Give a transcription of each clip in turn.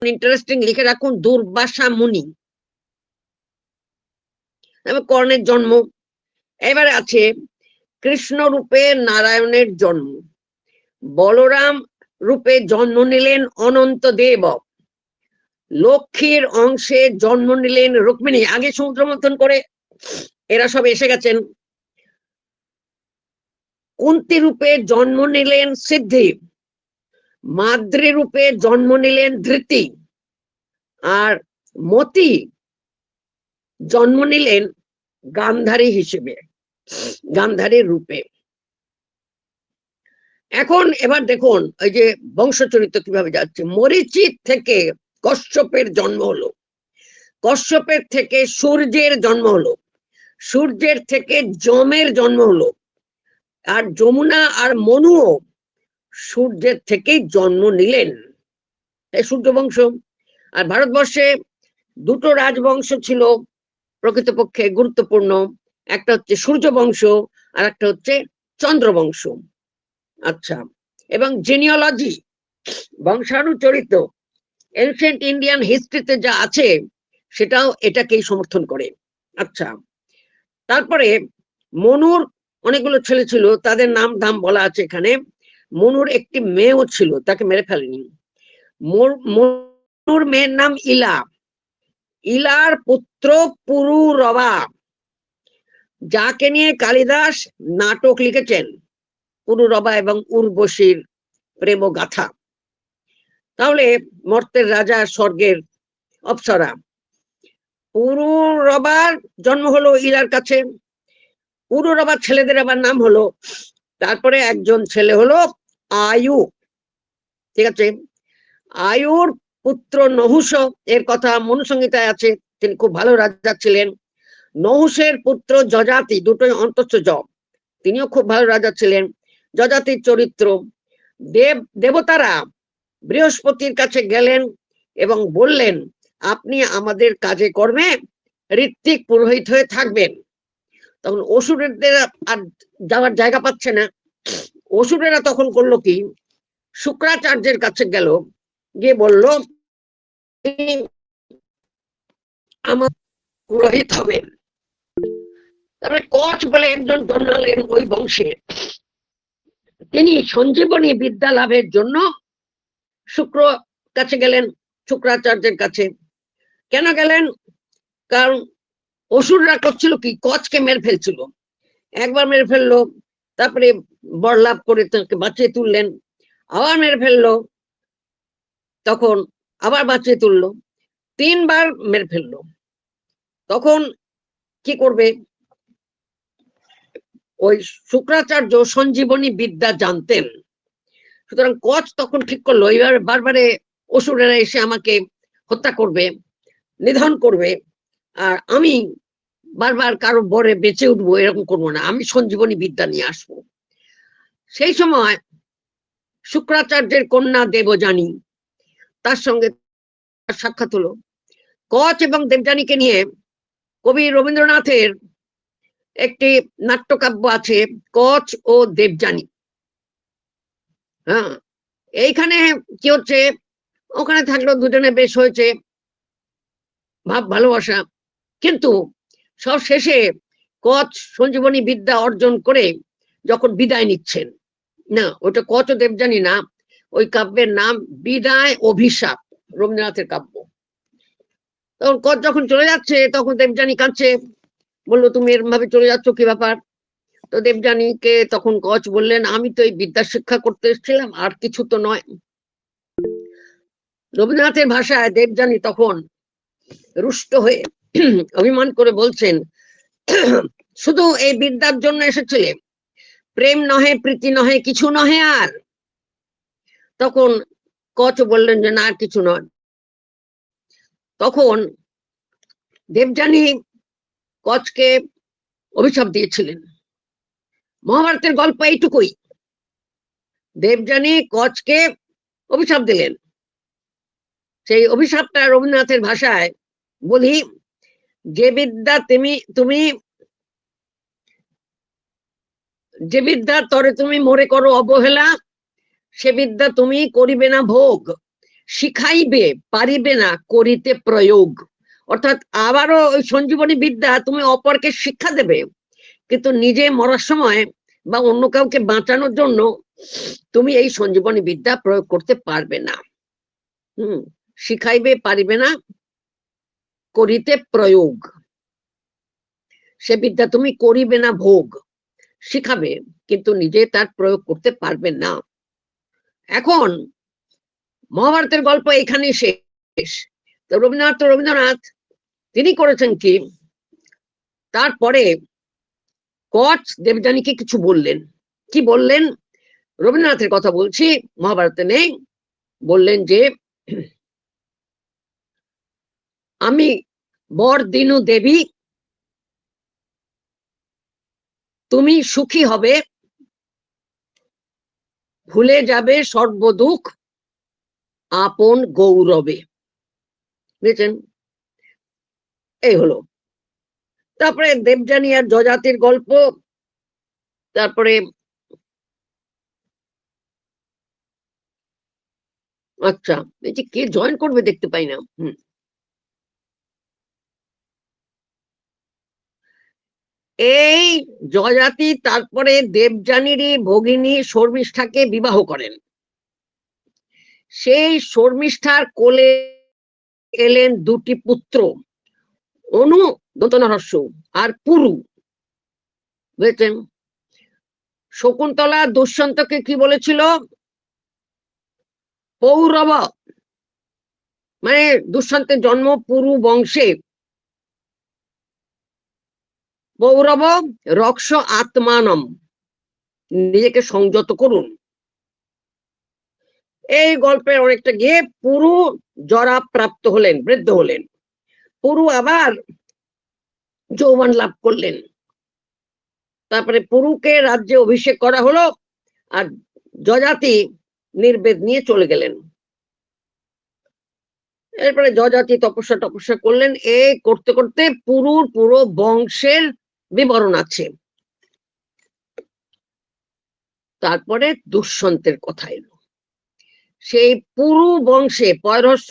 Interesting লিখে রাখুন দুর্বাসা মুনি, কর্ণের জন্ম। এবারে আছে কৃষ্ণ রূপে নারায়ণের জন্ম, বলরাম রূপে জন্ম নিলেন অনন্ত দেব, লক্ষ্মীর অংশে জন্ম নিলেন রুক্মিণী, আগে সমুদ্র মন্থন করে এরা সব এসে গেছেন। কুন্তী রূপে জন্ম নিলেন সিদ্ধি, মাদ্রী রূপে জন্ম নিলেন ধৃতি, আর মতি জন্ম নিলেন গান্ধারী হিসেবে, গান্ধারীর রূপে। এখন এবার দেখুন ওই যে বংশচরিত্র কিভাবে যাচ্ছে। মরিচির থেকে কশ্যপের জন্ম হলো, কশ্যপের থেকে সূর্যের জন্ম হলো, সূর্যের থেকে যমের জন্ম হলো, আর যমুনা আর মনুও সূর্যের থেকেই জন্ম নিলেন, এই সূর্য বংশ। আর ভারতবর্ষে দুটো রাজবংশ ছিল প্রকৃতপক্ষে গুরুত্বপূর্ণ, একটা হচ্ছে সূর্য বংশ আর একটা হচ্ছে চন্দ্রবংশ। আচ্ছা, এবং জিনিওলজি বংশানুচরিত এনশিয়েন্ট ইন্ডিয়ান হিস্ট্রিতে যা আছে সেটাও এটাকেই সমর্থন করে। আচ্ছা, তারপরে মনুর অনেকগুলো ছেলে ছিল, তাদের নাম ধাম বলা আছে এখানে। মনুর একটি মেয়েও ছিল, তাকে মেরে ফেলেনি। মনুর মেয়ের নাম ইলা, ইলার পুত্র পুরুরবা, যাকে নিয়ে কালিদাস নাটক লিখেছেন, পুরুরবা এবং উর্বশীর প্রেম গাথা। তাহলে মর্তের রাজা স্বর্গের অপ্সরা, পুরুরবার জন্ম হলো ইলার কাছে। পুরুরবার ছেলেদের আবার নাম হলো, তারপরে একজন ছেলে হলো আয়ু, ঠিক আছে। আয়ুর পুত্র নহুষ, এর কথা মনুসংহিতায় আছে, তিনি খুব ভালো রাজা ছিলেন। নহুষের পুত্র যজাতি, দুটোই অন্তঃ জ, তিনিও খুব ভালো রাজা ছিলেন। যজাতির চরিত্র, দেবতারা বৃহস্পতির কাছে গেলেন এবং বললেন আপনি আমাদের কাজে কর্মে ঋত্বিক পুরোহিত হয়ে থাকবেন। তখন অসুরদের আর যাওয়ার জায়গা পাচ্ছে না, অসুরেরা তখন করলো কি, শুক্রাচার্যের কাছে গেল, গিয়ে বলল আমার পুরোহিত হবেন। তারপরে কচ বলে একজন জন্মালেন ওই বংশে, তিনি সঞ্জীবনী বিদ্যা লাভের জন্য শুক্র কাছে গেলেন, শুক্রাচার্যের কাছে। কেন গেলেন? কারণ অসুররা করছিল কি, কচকে মেরে ফেলছিল, একবার মেরে ফেললো, তারপরে বর লাভ করে তাকে বাঁচিয়ে তুললেন, আবার মেরে ফেললো, তখন আবার বাঁচিয়ে তুললো, 3বার মেরে ফেললো। তখন কি করবে? ওই শুক্রাচার্য সঞ্জীবনী বিদ্যা জানতেন, সুতরাং কচ তখন ঠিক করলো এবার বারবারে অসুরেরা এসে আমাকে হত্যা করবে, নিধন করবে, আর আমি বারবার কারো বরে বেঁচে উঠবো, এরকম করবো না, আমি সঞ্জীবনী বিদ্যা নিয়ে আসবো। সেই সময় শুক্রাচার্যের কন্যা দেবযানী, তার সঙ্গে সাক্ষাৎ হলো। কচ এবং দেবযানীকে নিয়ে কবি রবীন্দ্রনাথের একটি নাট্যকাব্য আছে, কচ ও দেবযানী। হ্যাঁ, এইখানে কি হচ্ছে, ওখানে থাকলো দুজনে বেশ হয়েছে, ভাব ভালোবাসা, কিন্তু সব শেষে কচ সঞ্জীবনী বিদ্যা অর্জন করে যখন বিদায় নিচ্ছেন, না ওটা কচ ও দেবযানী না, ওই কাব্যের নাম বিদায় অভিশাপ, রবীন্দ্রনাথের কাব্য। তখন কচ যখন চলে যাচ্ছে তখন দেবযানী কাঁদছে, বললো তুমি এরকম ভাবে চলে যাচ্ছ, কি ব্যাপার? তো দেবযানীকে তখন কচ বললেন আমি তো এই বিদ্যা শিক্ষা করতে এসেছিলাম, আর কিছু তো নয়। রবীন্দ্রনাথের ভাষায় দেবযানী তখন রুষ্ট হয়ে অভিমান করে বলছেন শুধু এই বিদ্যার জন্য এসেছিলে, প্রেম নহে প্রীতি নহে কিছু নহে আর? তখন কচ বললেন যে না আর কিছু নয়। তখন দেবযানী কচকে অভিশাপ দিয়েছিলেন, মহাভারতের গল্প এইটুকুই, দেবযানী কচকে অভিশাপ দিলেন। সেই অভিশাপটা রবীন্দ্রনাথের ভাষায় বলি, যে বিদ্যা তুমি যে বিদ্যা তরে তুমি মোরে করো অবহেলা, সে বিদ্যা তুমি করিবে না ভোগ, শিখাইবে পারিবে না করিতে প্রয়োগ। অর্থাৎ আবারও ওই সঞ্জীবনী বিদ্যা তুমি অপরকে শিক্ষা দেবে, কিন্তু নিজে মরার সময় বা অন্য কাউকে বাঁচানোর জন্য তুমি এই সঞ্জীবনী বিদ্যা প্রয়োগ করতে পারবে না। শিখাইবে পারিবে না করিতে প্রয়োগ, সে বিদ্যা তুমি করিবে না ভোগ, শিখাবে কিন্তু নিজে তার প্রয়োগ করতে পারবে না। এখন মহাভারতের গল্প এখানেই শেষ। তো রবীন্দ্রনাথ তিনি করেছেন কি, তারপরে কচ দেবযানীকে কিছু বললেন। কি বললেন? রবীন্দ্রনাথের কথা বলছি, মহাভারতে নেই। বললেন যে আমি বর দিনু দেবী, তুমি সুখী হবে, ভুলে যাবে সর্বদুঃখ আপন গৌরবে। বুঝেছেন? এই হলো। তারপরে দেবযানী আর যজাতির গল্প, তারপরে আচ্ছা এই যে কে জয়েন করবে দেখতে পাই না। এই যজাতি তারপরে দেবযানীরই ভগিনী শর্মিষ্ঠাকে বিবাহ করেন। সেই শর্মিষ্ঠার কোলে এলেন দুটি পুত্র, অনু দন্তনহস্য আর পুরু। বুঝেছেন? শকুন্তলা দুষ্যন্তকে কি বলেছিল? পৌরব, মানে দুষ্যন্তের জন্ম পুরু বংশে। পৌরব রক্ষ আত্মানম, নিজেকে সংযত করুন। এই গল্পের অনেকটা গিয়ে পুরু জরা প্রাপ্ত হলেন, বৃদ্ধ হলেন। পুরু আবার যৌবন লাভ করলেন। তারপরে পুরুকে রাজ্যে অভিষেক করা হলো, আর যজাতি নির্বেদ নিয়ে চলে গেলেন। এরপরে যজাতি তপস্যা করলেন। এই করতে করতে পুরুর পুরো বংশের বিবরণ আছে। তারপরে দুষ্যন্তের কথা এলো। সেই পুরু বংশে পয়রহস্য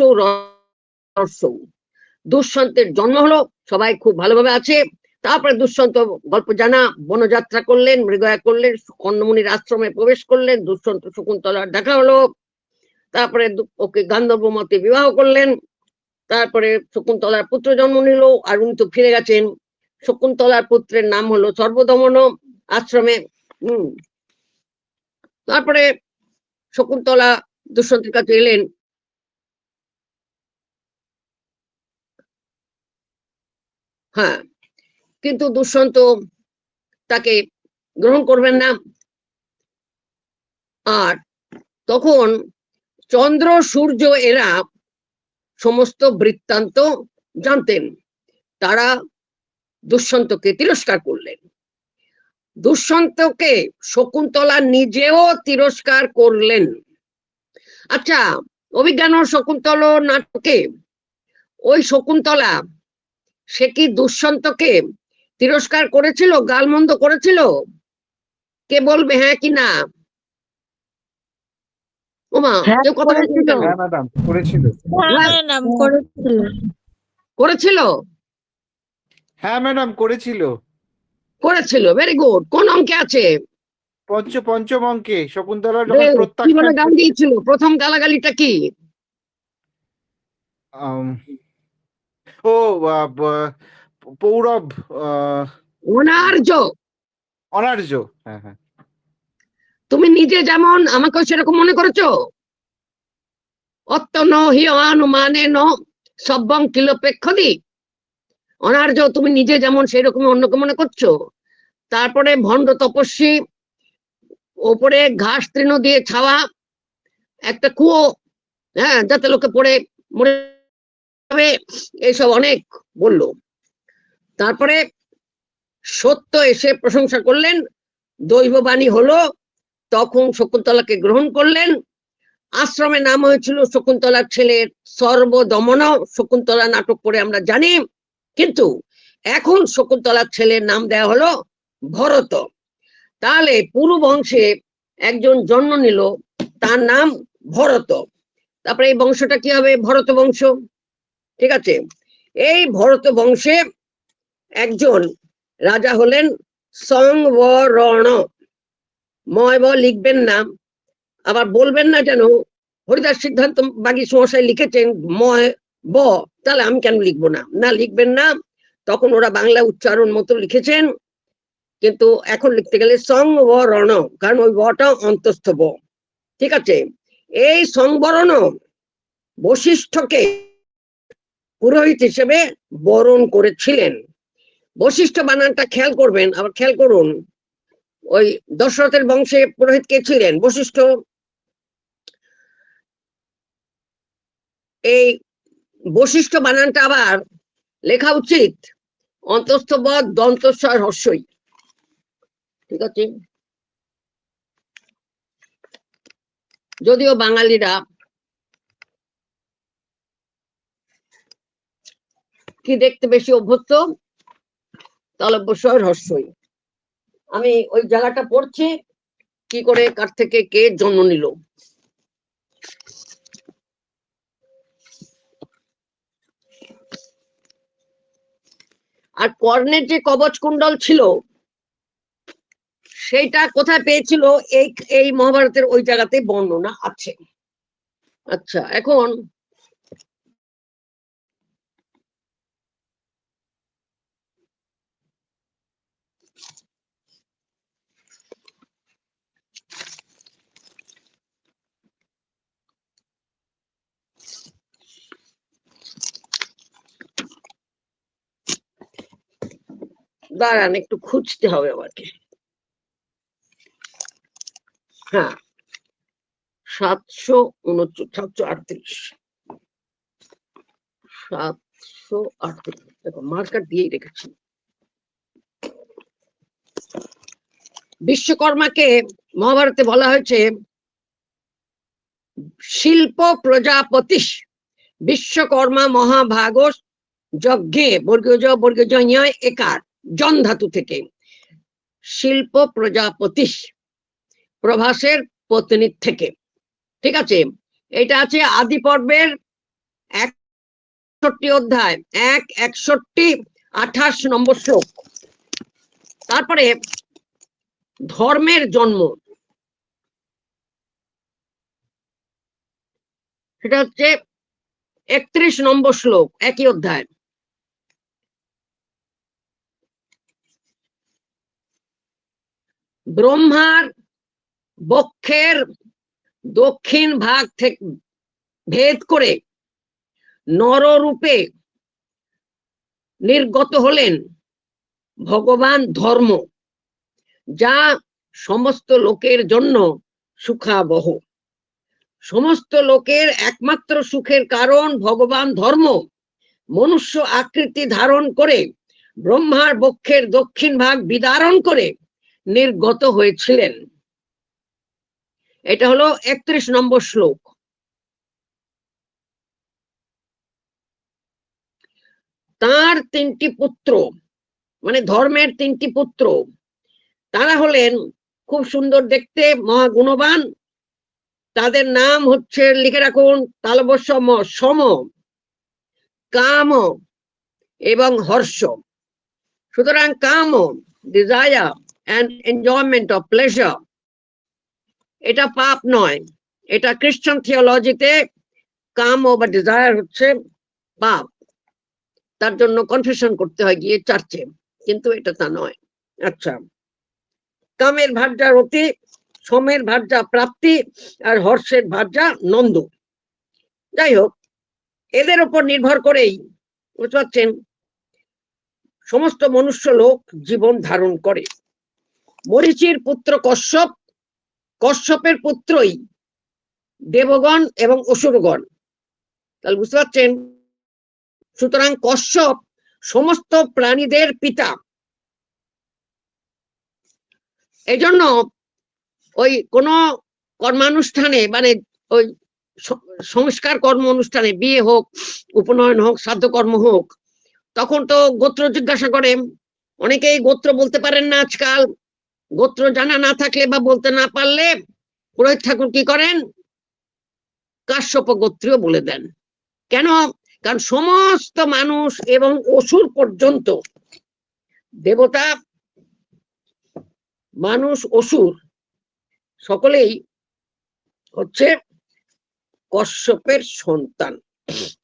দুষ্যন্তের জন্ম হলো। সবাই খুব ভালোভাবে আছে। তারপরে দুষ্যন্ত গল্প জানা, বনযাত্রা করলেন, মৃগয়া করলেন, কন্যমুনির আশ্রমে প্রবেশ করলেন, দুষ্যন্ত শকুন্তলার দেখা হলো। তারপরে ওকে গান্ধর্ব মতে বিবাহ করলেন। তারপরে শকুন্তলার পুত্র জন্ম নিল, আর উনি তো ফিরে গেছেন। শকুন্তলার পুত্রের নাম হলো সর্বদমন আশ্রমে। তারপরে শকুন্তলা দুষ্যন্তের কাছে এলেন। হ্যাঁ, কিন্তু দুষ্যন্ত তাকে গ্রহণ করবেন না। আর তখন চন্দ্র সূর্য এরা সমস্ত বৃত্তান্ত জানতেন। তারা দুষ্যন্তকে তিরস্কার করলেন। দুষ্যন্তকে শকুন্তলা নিজেও তিরস্কার করলেন। আচ্ছা, অভিজ্ঞান শকুন্তল নাটকে ওই শকুন্তলা, সে কি দুষ্যন্তকে তিরস্কার করেছিল, গালমন্দ করেছিল? কে বলবে হ্যাঁ কি না? ওমা, কেউ কথা বলছিল? হ্যাঁ ম্যাডাম করেছিল। করেছিল? হ্যাঁ ম্যাডাম করেছিল। করেছিল, ভেরি গুড। কোন অঙ্কে আছে? পঞ্চম অঙ্কে শকুন্তলা যখন কিভাবে প্রত্যাখ্যান গান দিয়েছিল? প্রথম গালাগালিটা কি? ও পৌরব, অনার্য। অনার্য। হ্যাঁ হ্যাঁ। তুমি নিজে যেমন আমাকে সেরকম মনে করেছো? অত্যন হি অনুমানে ন সব্বং কিলোপেক্ষদি। অনার্য তুমি নিজে যেমন সেই রকম অন্যকে মনে করছো। তারপরে ভণ্ড তপস্বী, ওপরে ঘাস তৃণ দিয়ে ছাওয়া একটা কুয়ো, হ্যাঁ, যাতে লোকে পড়ে মরে যাবে, এইসব অনেক বললো। তারপরে সত্য এসে প্রশংসা করলেন, দৈববাণী হলো, তখন শকুন্তলাকে গ্রহণ করলেন। আশ্রমের নাম হয়েছিল শকুন্তলার ছেলের সর্বদমন। শকুন্তলা নাটক করে আমরা জানি, কিন্তু এখন শকুন্তলার ছেলের নাম দেওয়া হলো ভরত। তাহলে পুরু বংশে একজন জন্ম নিল, তার নাম ভরত। তারপরে এই বংশটা কি হবে? ভরত বংশ। ঠিক আছে, এই ভরত বংশে একজন রাজা হলেন সংবরণ। ময় ব লিখবেন না, আবার বলবেন না যেন হরিদাস সিদ্ধান্ত বাগী মশাই লিখেছেন ময় ব, তাহলে আমি কেন লিখবো না? না, লিখবেন না। তখন ওরা বাংলা উচ্চারণ মতো লিখেছেন, কিন্তু এখন লিখতে গেলে সংবরণ, কারণ ওই বটা অন্তস্থ ব। ঠিক আছে, এই সংবরণ বশিষ্ঠকে পুরোহিত হিসেবে বরণ করেছিলেন। বশিষ্ঠ বানানটা খেয়াল করবেন, আবার খেয়াল করুন, ওই দশরথের বংশে পুরোহিত কে ছিলেন? বশিষ্ঠ। এই বশিষ্ঠ বানানটা আবার লেখা উচিত অন্তস্থ ব দন্তস্বর হর্ষই। ঠিক আছে, যদিও বাঙালিরা কি দেখতে বেশি অভ্যস্ত, তালব্যস্বর হর্ষই। আমি ওই জায়গাটা পড়ছি কি করে, কার থেকে কে জন্ম নিল। আর কর্ণের যে কবচ কুণ্ডল ছিল সেইটা কোথায় পেয়েছিল? এই এই মহাভারতের ওই জায়গাতে বর্ণনা আছে। আচ্ছা, এখন দাঁড়ান, একটু খুঁজতে হবে আমাকে। হ্যাঁ, 738, 738, দেখো মার্কার দিয়েই রেখেছি। বিশ্বকর্মাকে মহাভারতে বলা হয়েছে শিল্প প্রজাপতি। বিশ্বকর্মা মহাভাগ যজ্ঞে বর্গীয় একার জন ধাতু থেকে শিল্প প্রজাপতি, প্রভাসের পত্নীর থেকে। ঠিক আছে, এটা আছে আদি পর্বের 61 অধ্যায় 1:61-28 নম্বর শ্লোক। তারপরে ধর্মের জন্ম, সেটা হচ্ছে 31 নম্বর শ্লোক, একই অধ্যায়। ব্রহ্মার বক্ষের দক্ষিণ ভাগ থেকে ভেদ করে নররূপে নির্গত হলেন ভগবান ধর্ম, যা সমস্ত লোকের জন্য সুখাবহ। সমস্ত লোকের একমাত্র সুখের কারণ ভগবান ধর্ম মনুষ্য আকৃতি ধারণ করে ব্রহ্মার বক্ষের দক্ষিণ ভাগ বিদারণ করে নির্গত হয়েছিলেন। এটা হলো 31 নম্বর শ্লোক। তার 3টি পুত্র, মানে ধর্মের 3টি পুত্র, তারা হলেন খুব সুন্দর দেখতে, মহাগুণবান। তাদের নাম হচ্ছে, লিখে রাখুন, তালব্য সম, কাম এবং হর্ষ। সুতরাং কাম, desire and enjoyment of pleasure, এটা পাপ নয়। এটা খ্রিস্টান থিওলজিতে কাম বা ডিজায়ার হচ্ছে পাপ, তার জন্য কনফেশন করতে হয় গিয়ে চার্চে, কিন্তু এটা তা নয়। আচ্ছা, কামের ভার্যা রতি, সমের ভার্যা প্রাপ্তি, আর হর্ষের ভার্যা নন্দ। যাই হোক, এদের উপর নির্ভর করেই বুঝতে পারছেন সমস্ত মনুষ্য লোক জীবন ধারণ করে। মরীচির পুত্র কশ্যপ, কশ্যপের পুত্রই দেবগণ এবং অসুরগণ। তাহলে বুঝতে পারছেন, সুতরাং কশ্যপ সমস্ত প্রাণীদের পিতা। এই জন্য ওই কোন কর্মানুষ্ঠানে, মানে ওই সংস্কার কর্ম অনুষ্ঠানে, বিয়ে হোক, উপনয়ন হোক, শ্রাদ্ধ কর্ম হোক, তখন তো গোত্র জিজ্ঞাসা করে। অনেকেই গোত্র বলতে পারেন না আজকাল। গোত্র জানা না থাকলে বা বলতে না পারলে পুরোহিত ঠাকুর কি করেন? কাশ্যপ গোত্রীয় বলে দেন। কেন? কারণ সমস্ত মানুষ এবং অসুর পর্যন্ত, দেবতা, মানুষ, অসুর সকলেই হচ্ছে কশ্যপের সন্তান,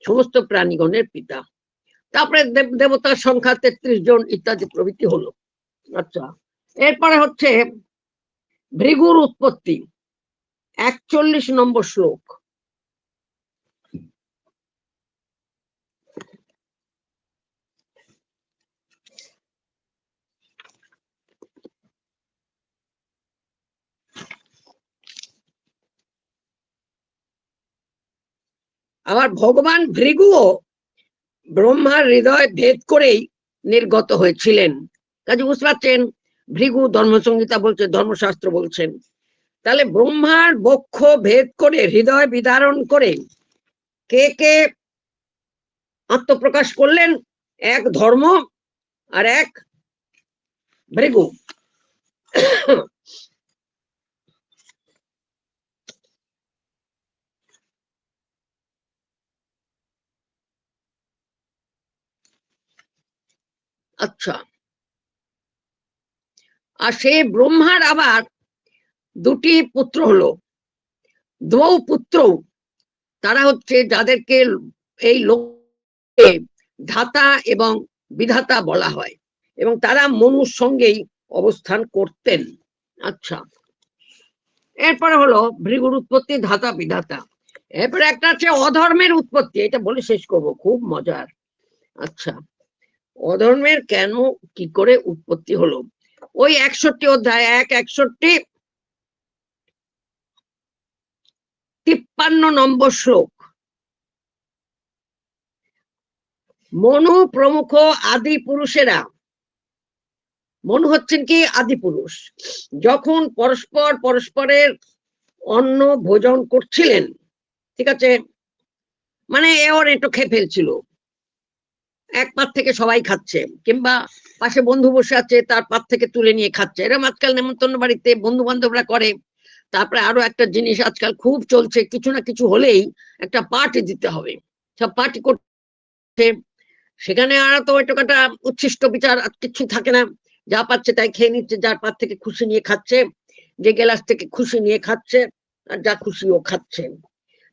সমস্ত প্রাণীগণের পিতা। তারপরে দেবতার সংখ্যা 33 জন ইত্যাদি প্রভৃতি হলো। আচ্ছা, এরপরে হচ্ছে ভৃগুর উৎপত্তি, 41 নম্বর শ্লোক। আবার ভগবান ভৃগুও ব্রহ্মার হৃদয় ভেদ করেই নির্গত হয়েছিলেন। কাজে বুঝতে পারছেন, ভৃগু ধর্মসংহিতা বলছে, ধর্মশাস্ত্র বলছেন। তাহলে ব্রহ্মার বক্ষ ভেদ করে, হৃদয় বিদারণ করে কে কে আত্মপ্রকাশ করলেন? এক ধর্ম আর এক ভৃগু। আচ্ছা, আর সে ব্রহ্মার আবার দুটি পুত্র হলো, দ্বৌ পুত্র। তারা হচ্ছে যাদেরকে এই লোকে ধাতা এবং বিধাতা বলা হয়, এবং তারা মনুর সঙ্গেই অবস্থান করতেন। আচ্ছা, এরপরে হলো ভৃগুর উৎপত্তি, ধাতা বিধাতা। এরপরে একটা আছে অধর্মের উৎপত্তি, এটা বলে শেষ করব, খুব মজার। আচ্ছা, অধর্মের কেন, কি করে উৎপত্তি হলো? ওই 61 অধ্যায়, 61, 53 নম্বর শ্লোক। মনু প্রমুখ আদি পুরুষেরা, মনু হচ্ছেন কি আদি পুরুষ, যখন পরস্পর পরস্পরের অন্ন ভোজন করছিলেন, ঠিক আছে, মানে এও একটু খেয়ে ফেলছিল, এক পাত থেকে সবাই খাচ্ছে, কিংবা পাশে বন্ধু বসে আছে তার পাত থেকে তুলে নিয়ে খাচ্ছে, এরকম আজকাল নেমন্তন্ন বাড়িতে বন্ধু বান্ধবরা করে। তারপরে আরো একটা জিনিস আজকাল খুব চলছে, কিছু না কিছু হলেই একটা পার্টি দিতে হবে, সব পার্টি করছে, সেখানে আর তো একটা উচ্ছিষ্ট বিচার কিছু থাকে না, যা পাচ্ছে তাই খেয়ে নিচ্ছে, যার পাত থেকে খুশি নিয়ে খাচ্ছে, যে গ্লাস থেকে খুশি নিয়ে খাচ্ছে, আর যা খুশি ও খাচ্ছে।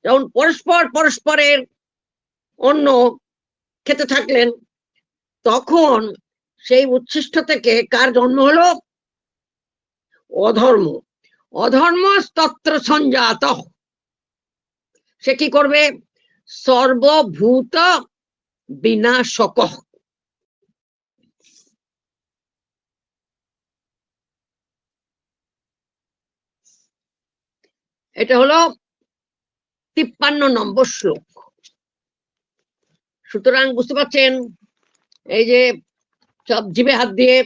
যখন পরস্পর পরস্পরের অন্ন খেতে থাকলেন, তখন সেই উচ্ছিষ্ট থেকে কার জন্ম হলো? অধর্ম। অধর্ম তত্র সঞ্জাত। সে কি করবে? সর্বভূত বিনাশক। এটা হলো 53 নম্বর শ্লোক। সুতরাং বুঝতে পারছেন, এই যে সব জিভে হাত দিয়ে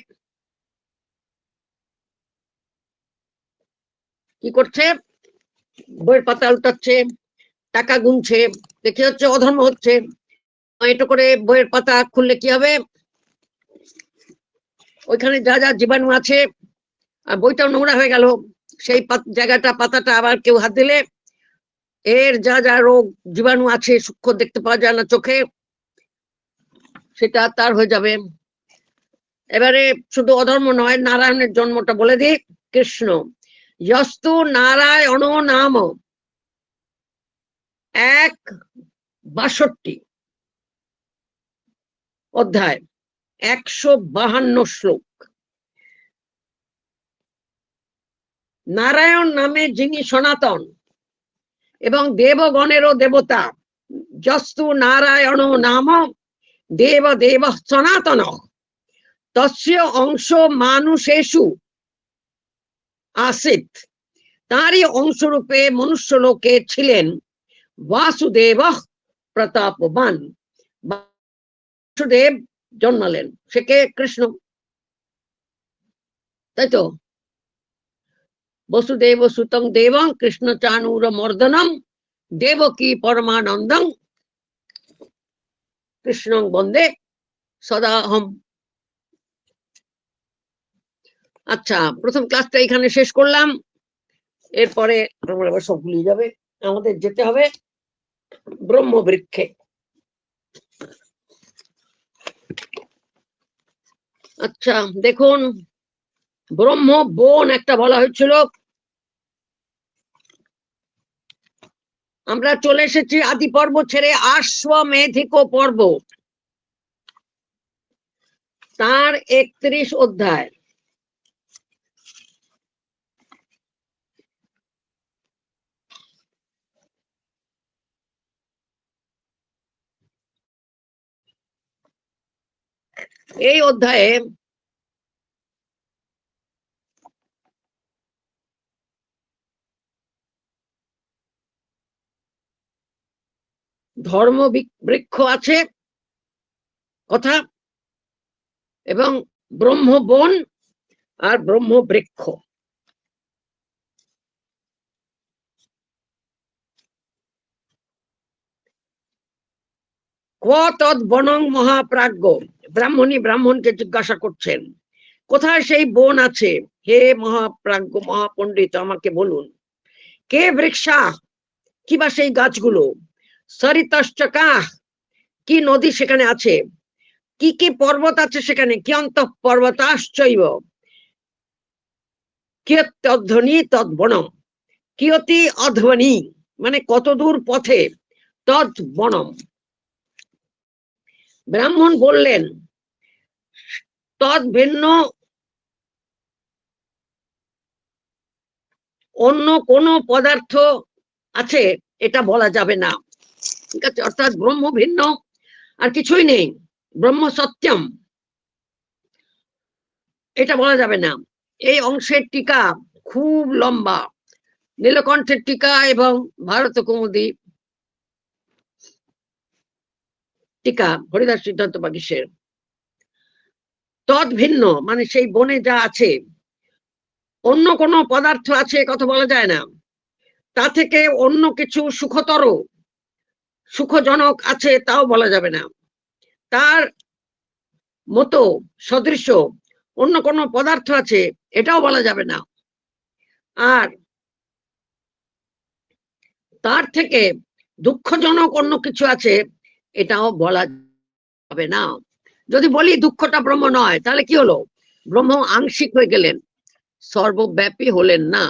কি করছে? বইয়ের পাতা উল্টাচ্ছে, টাকা গুনছে, দেখে হচ্ছে অধর্ম হচ্ছে। এটা করে বইয়ের পাতা খুললে কি হবে? ওইখানে যা যা জীবাণু আছে, আর বইটাও নোংরা হয়ে গেল, সেই জায়গাটা, পাতাটা আবার কেউ হাত দিলে এর যা যা রোগ জীবাণু আছে, সূক্ষ্ম দেখতে পাওয়া যায় না চোখে, সেটা তার হয়ে যাবে। এবারে শুধু অধর্ম নয়, নারায়ণের জন্মটা বলে দিই। কৃষ্ণ যস্তু নারায়ণ নাম 162 অধ্যায়, 152 শ্লোক। নারায়ণ নামে যিনি সনাতন এবং দেবগণেরও দেবতা, যস্তু নারায়ণ নাম দেব দেব সনাতন তস্য অংশ মানুষেষু আসিত। তারই অংশরূপে মনুষ্য লোকে ছিলেন বাসুদেব প্রতাপবান। বাসুদেব জন্মালেন, সে কে? কৃষ্ণ, তাই তো? বসুদেব সুতং দেবং কৃষ্ণ চানুর মর্দনম দেবকী পরমানন্দং কৃষ্ণং বন্দে সদাহম। আচ্ছা, প্রথম ক্লাসটা এখানে শেষ করলাম। এরপরে আমরা আবার সব ভুলে যাবে, আমাদের যেতে হবে ব্রহ্মবৃক্ষে। আচ্ছা দেখুন, ব্রহ্ম বন একটা বলা হয়েছিল। আমরা চলে এসেছি আদি পর্ব ছেড়ে আশ্বমেধিক পর্ব, তার 31 অধ্যায়। এই অধ্যায়ে ধর্ম বৃক্ষ আছে কথা, এবং ব্রহ্মবন আর ব্রহ্মবৃক্ষ। তৎ বনং মহাপ্রাজ্ঞ, ব্রাহ্মণী ব্রাহ্মণকে জিজ্ঞাসা করছেন কোথায় সেই বন আছে, হে মহাপ্রাজ্ঞ মহাপণ্ডিত আমাকে বলুন। কে বৃক্ষা, কি বা সেই গাছগুলো, সরিতশ্চকা, কি নদী সেখানে আছে, কি কি পর্বত আছে সেখানে, কি অন্ত পর্বতাশ্চৈব, কিয়ত্যধ্বনি তদ্বনম, কিয়তি অধ্বনি মানে কত দূর পথে, তদ বনম। ব্রাহ্মণ বললেন তদ ভিন্ন অন্য কোন পদার্থ আছে এটা বলা যাবে না। ঠিক আছে, অর্থাৎ ব্রহ্ম ভিন্ন আর কিছুই নেই, ব্রহ্ম সত্যম, এটা বলা যাবে না। এই অংশের টিকা খুব লম্বা, নীলকণ্ঠের টিকা এবং ভারত কৌমুদী টিকা হরিদাস সিদ্ধান্ত বাগীশের। তদ ভিন্ন মানে সেই বনে যা আছে, অন্য কোন পদার্থ আছে কথা বলা যায় না, তা থেকে অন্য কিছু সুখতর সুখজনক আছে তাও বলা যাবে না, তার মতো সদৃশ্য অন্য কোন পদার্থ আছে এটাও বলা যাবে না, আর তার থেকে দুঃখজনক অন্য কিছু আছে এটাও বলা যাবে না। যদি বলি দুঃখটা ব্রহ্ম নয় তাহলে কি হলো, ব্রহ্ম আংশিক হয়ে গেলেন, সর্বব্যাপী হলেন না।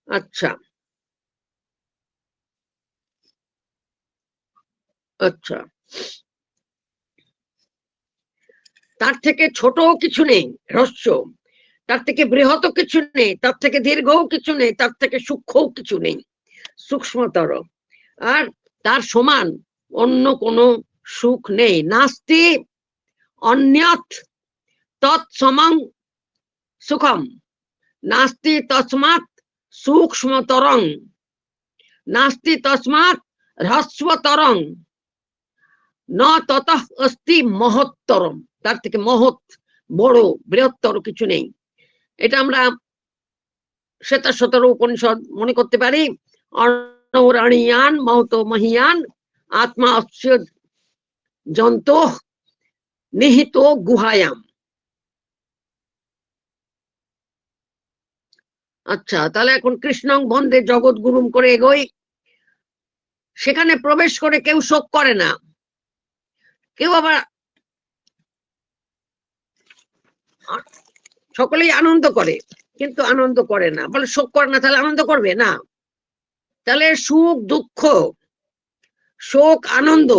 আচ্ছা আচ্ছা, তার থেকে ছোট কিছু নেই হ্রস্ব, তার থেকে বৃহৎ কিছু নেই, তার থেকে দীর্ঘ কিছু নেই, তার থেকে সূক্ষ্ম কিছু নেই, সূক্ষ্মতর, আর তার সমান অন্য কোনো সুখ নেই। নাস্তি অন্যত তৎসমং সুখম, নাস্তি তস্মাৎ সূক্ষ্মতরং, নাস্তি তস্মাৎ হ্রস্বতরং, ন ততঃ অস্তি মহত্তরম, তার থেকে মহৎ বড় বৃহত্তর কিছু নেই। এটা আমরা শ্বেতা 17 উপনিষদ মনে করতে পারি। অর্ণরাণীয়ান মহত মহিয়ান আত্মা অস্য জন্তু নিহিত গুহায়াম। আচ্ছা, তাহলে এখন কৃষ্ণং বন্দে জগৎ গুরুম করে এগোই। সেখানে প্রবেশ করে কেউ শোক করে না, কেউ আবার সকলেই আনন্দ করে, কিন্তু আনন্দ করে না, বলে শোক করে না, তাহলে আনন্দ করবে না। তাহলে সুখ দুঃখ শোক আনন্দ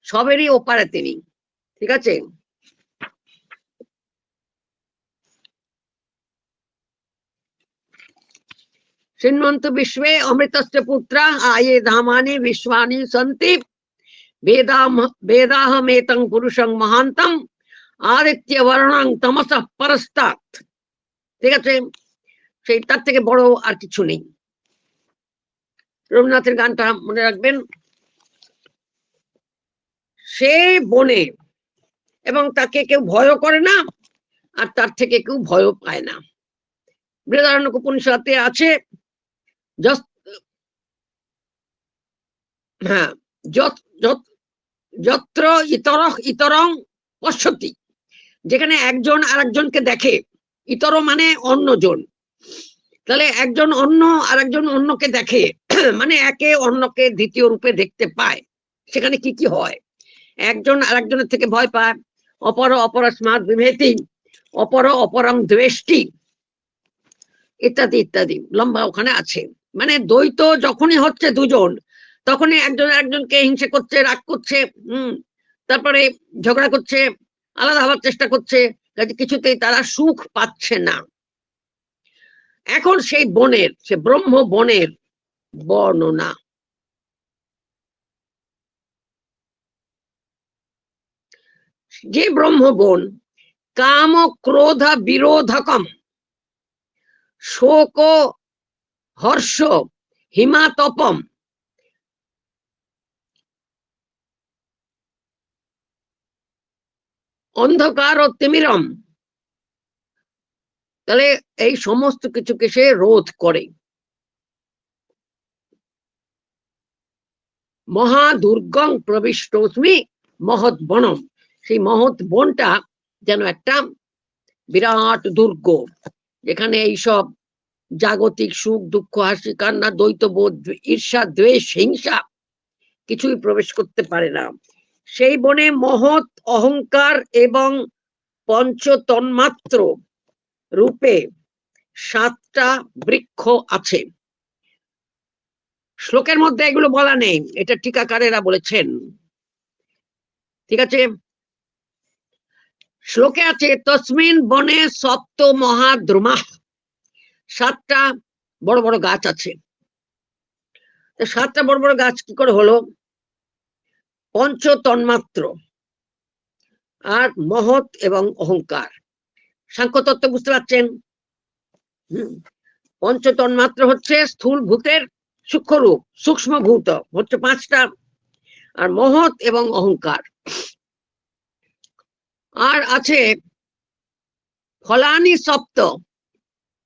সবেরই ওপারে তিনি। ঠিক আছে, শৃণ্বন্তু বিশ্বে অমৃতস্য পুত্রা আয়ে ধামানি বিশ্বানি সন্তি বেদাহমেতং পুরুষং মহান্তম আদিত্য বর্ণং তমসঃ পরস্তাৎ। ঠিক আছে, সেই তার থেকে বড় আর কিছু নেই। রবীন্দ্রনাথের গানটা মনে রাখবেন, সে বনে এবং তাকে কেউ ভয় করে না, আর তার থেকে কেউ ভয় পায় না। বৃহদারণ্যক উপনিষদে আছে হ্যাঁ, যত্র ইতরঃ ইতরং পশ্যতি, যেখানে একজন আরেকজনকে দেখে, ইতর মানে অন্যজন, তাহলে একজন অন্য আর একজন অন্যকে দেখে, মানে একে অন্যকে দ্বিতীয় রূপে দেখতে পায়, সেখানে কি কি হয়? একজন আর একজনের থেকে ভয় পায়, অপর অপরস্মাৎ বিভেতি, অপর অপরং দ্বেষ্টি, ইত্যাদি ইত্যাদি লম্বা ওখানে আছে। মানে দ্বৈত যখনই হচ্ছে দুজন, তখনই একজন একজনকে হিংসে করছে, রাগ করছে, তারপরে ঝগড়া করছে, আলাদা হওয়ার চেষ্টা করছে, কিছুতেই তারা সুখ পাচ্ছে না। এখন সেই বনের, সে ব্রহ্ম বনের বর্ণনা। যে ব্রহ্মবন কাম ক্রোধ বিরোধকম, শোক হর্ষ হিমাতপম, অন্ধকার ও তিমিরম, তাহলে এই সমস্ত কিছুকে সে রোধ করে। মহাদুর্গং প্রবিষ্টস্মি মহৎ বনম, সেই মহৎ বনটা যেন একটা বিরাট দুর্গ, যেখানে এইসব জাগতিক সুখ দুঃখ হাসি কান্না দ্বৈতবোধ ঈর্ষা দ্বেষ হিংসা কিছুই প্রবেশ করতে পারে না। সেই বনে মহৎ অহংকার এবং পঞ্চ তন্মাত্র রূপে 7টা বৃক্ষ আছে। শ্লোকের মধ্যে এগুলো বলা নেই, এটা টিকাকারেরা বলেছেন। ঠিক আছে, শ্লোকে আছে তসমিন বনে সপ্ত মহাদ্রুমা, 7টা বড় বড় গাছ আছে। 7টা বড় বড় গাছ কি করে হলো? পঞ্চ তন্মাত্র আর মহৎ এবং অহংকার। সাংখ্য তত্ত্ব বুঝতে পারছেন? পঞ্চ তন্মাত্র হচ্ছে স্থূল ভূতের সূক্ষ্ম রূপ, সূক্ষ্ম ভূত হচ্ছে 5টা, আর মহৎ এবং অহংকার। আর আছে ফলানি সপ্ত,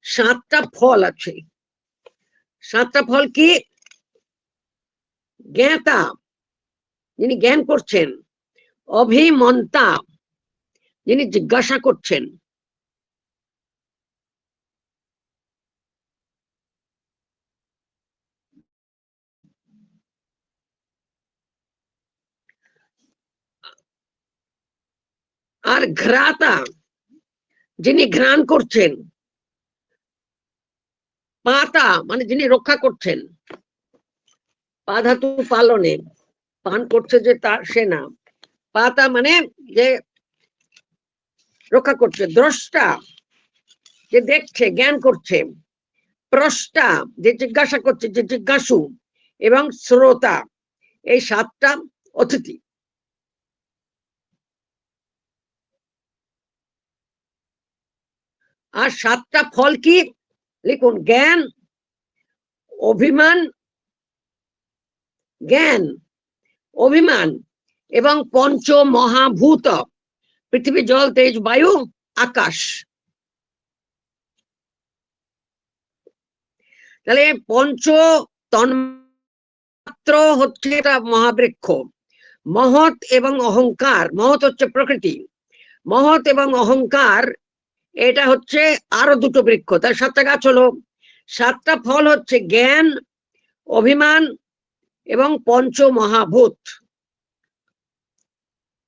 7টা ফল আছে। 7টা ফল কি? জ্ঞাতা, যিনি জ্ঞান করছেন, অভিমন্তা, যিনি জিজ্ঞাসা করছেন, আর ঘ্রাতা, যিনি ঘ্রাণ করছেন, পাতা মানে যিনি রক্ষা করছেন, পা ধাতু পালনে, পান করছে যে তার সে না, পাতা মানে যে রক্ষা করছে, দ্রষ্টা যে দেখছে জ্ঞান করছে, প্রষ্টা যে জিজ্ঞাসা করছে যে জিজ্ঞাসু, এবং শ্রোতা, এই 7টা অতিথি। আর 7টা ফল কি লিখুন? জ্ঞান, অভিমান, জ্ঞান, অভিমান এবং পঞ্চ মহাভূত, পৃথিবী জল তেজ বায়ু আকাশ। তাহলে পঞ্চ তন্মাত্র হচ্ছে এটা মহাবৃক্ষ। মহৎ এবং অহংকার, মহৎ হচ্ছে প্রকৃতি, মহৎ এবং অহংকার এটা হচ্ছে আরো 2টো বৃক্ষ। তার 7টা গাছ হলো, 7টা ফল হচ্ছে জ্ঞান, অভিমান এবং পঞ্চ মহাভূত।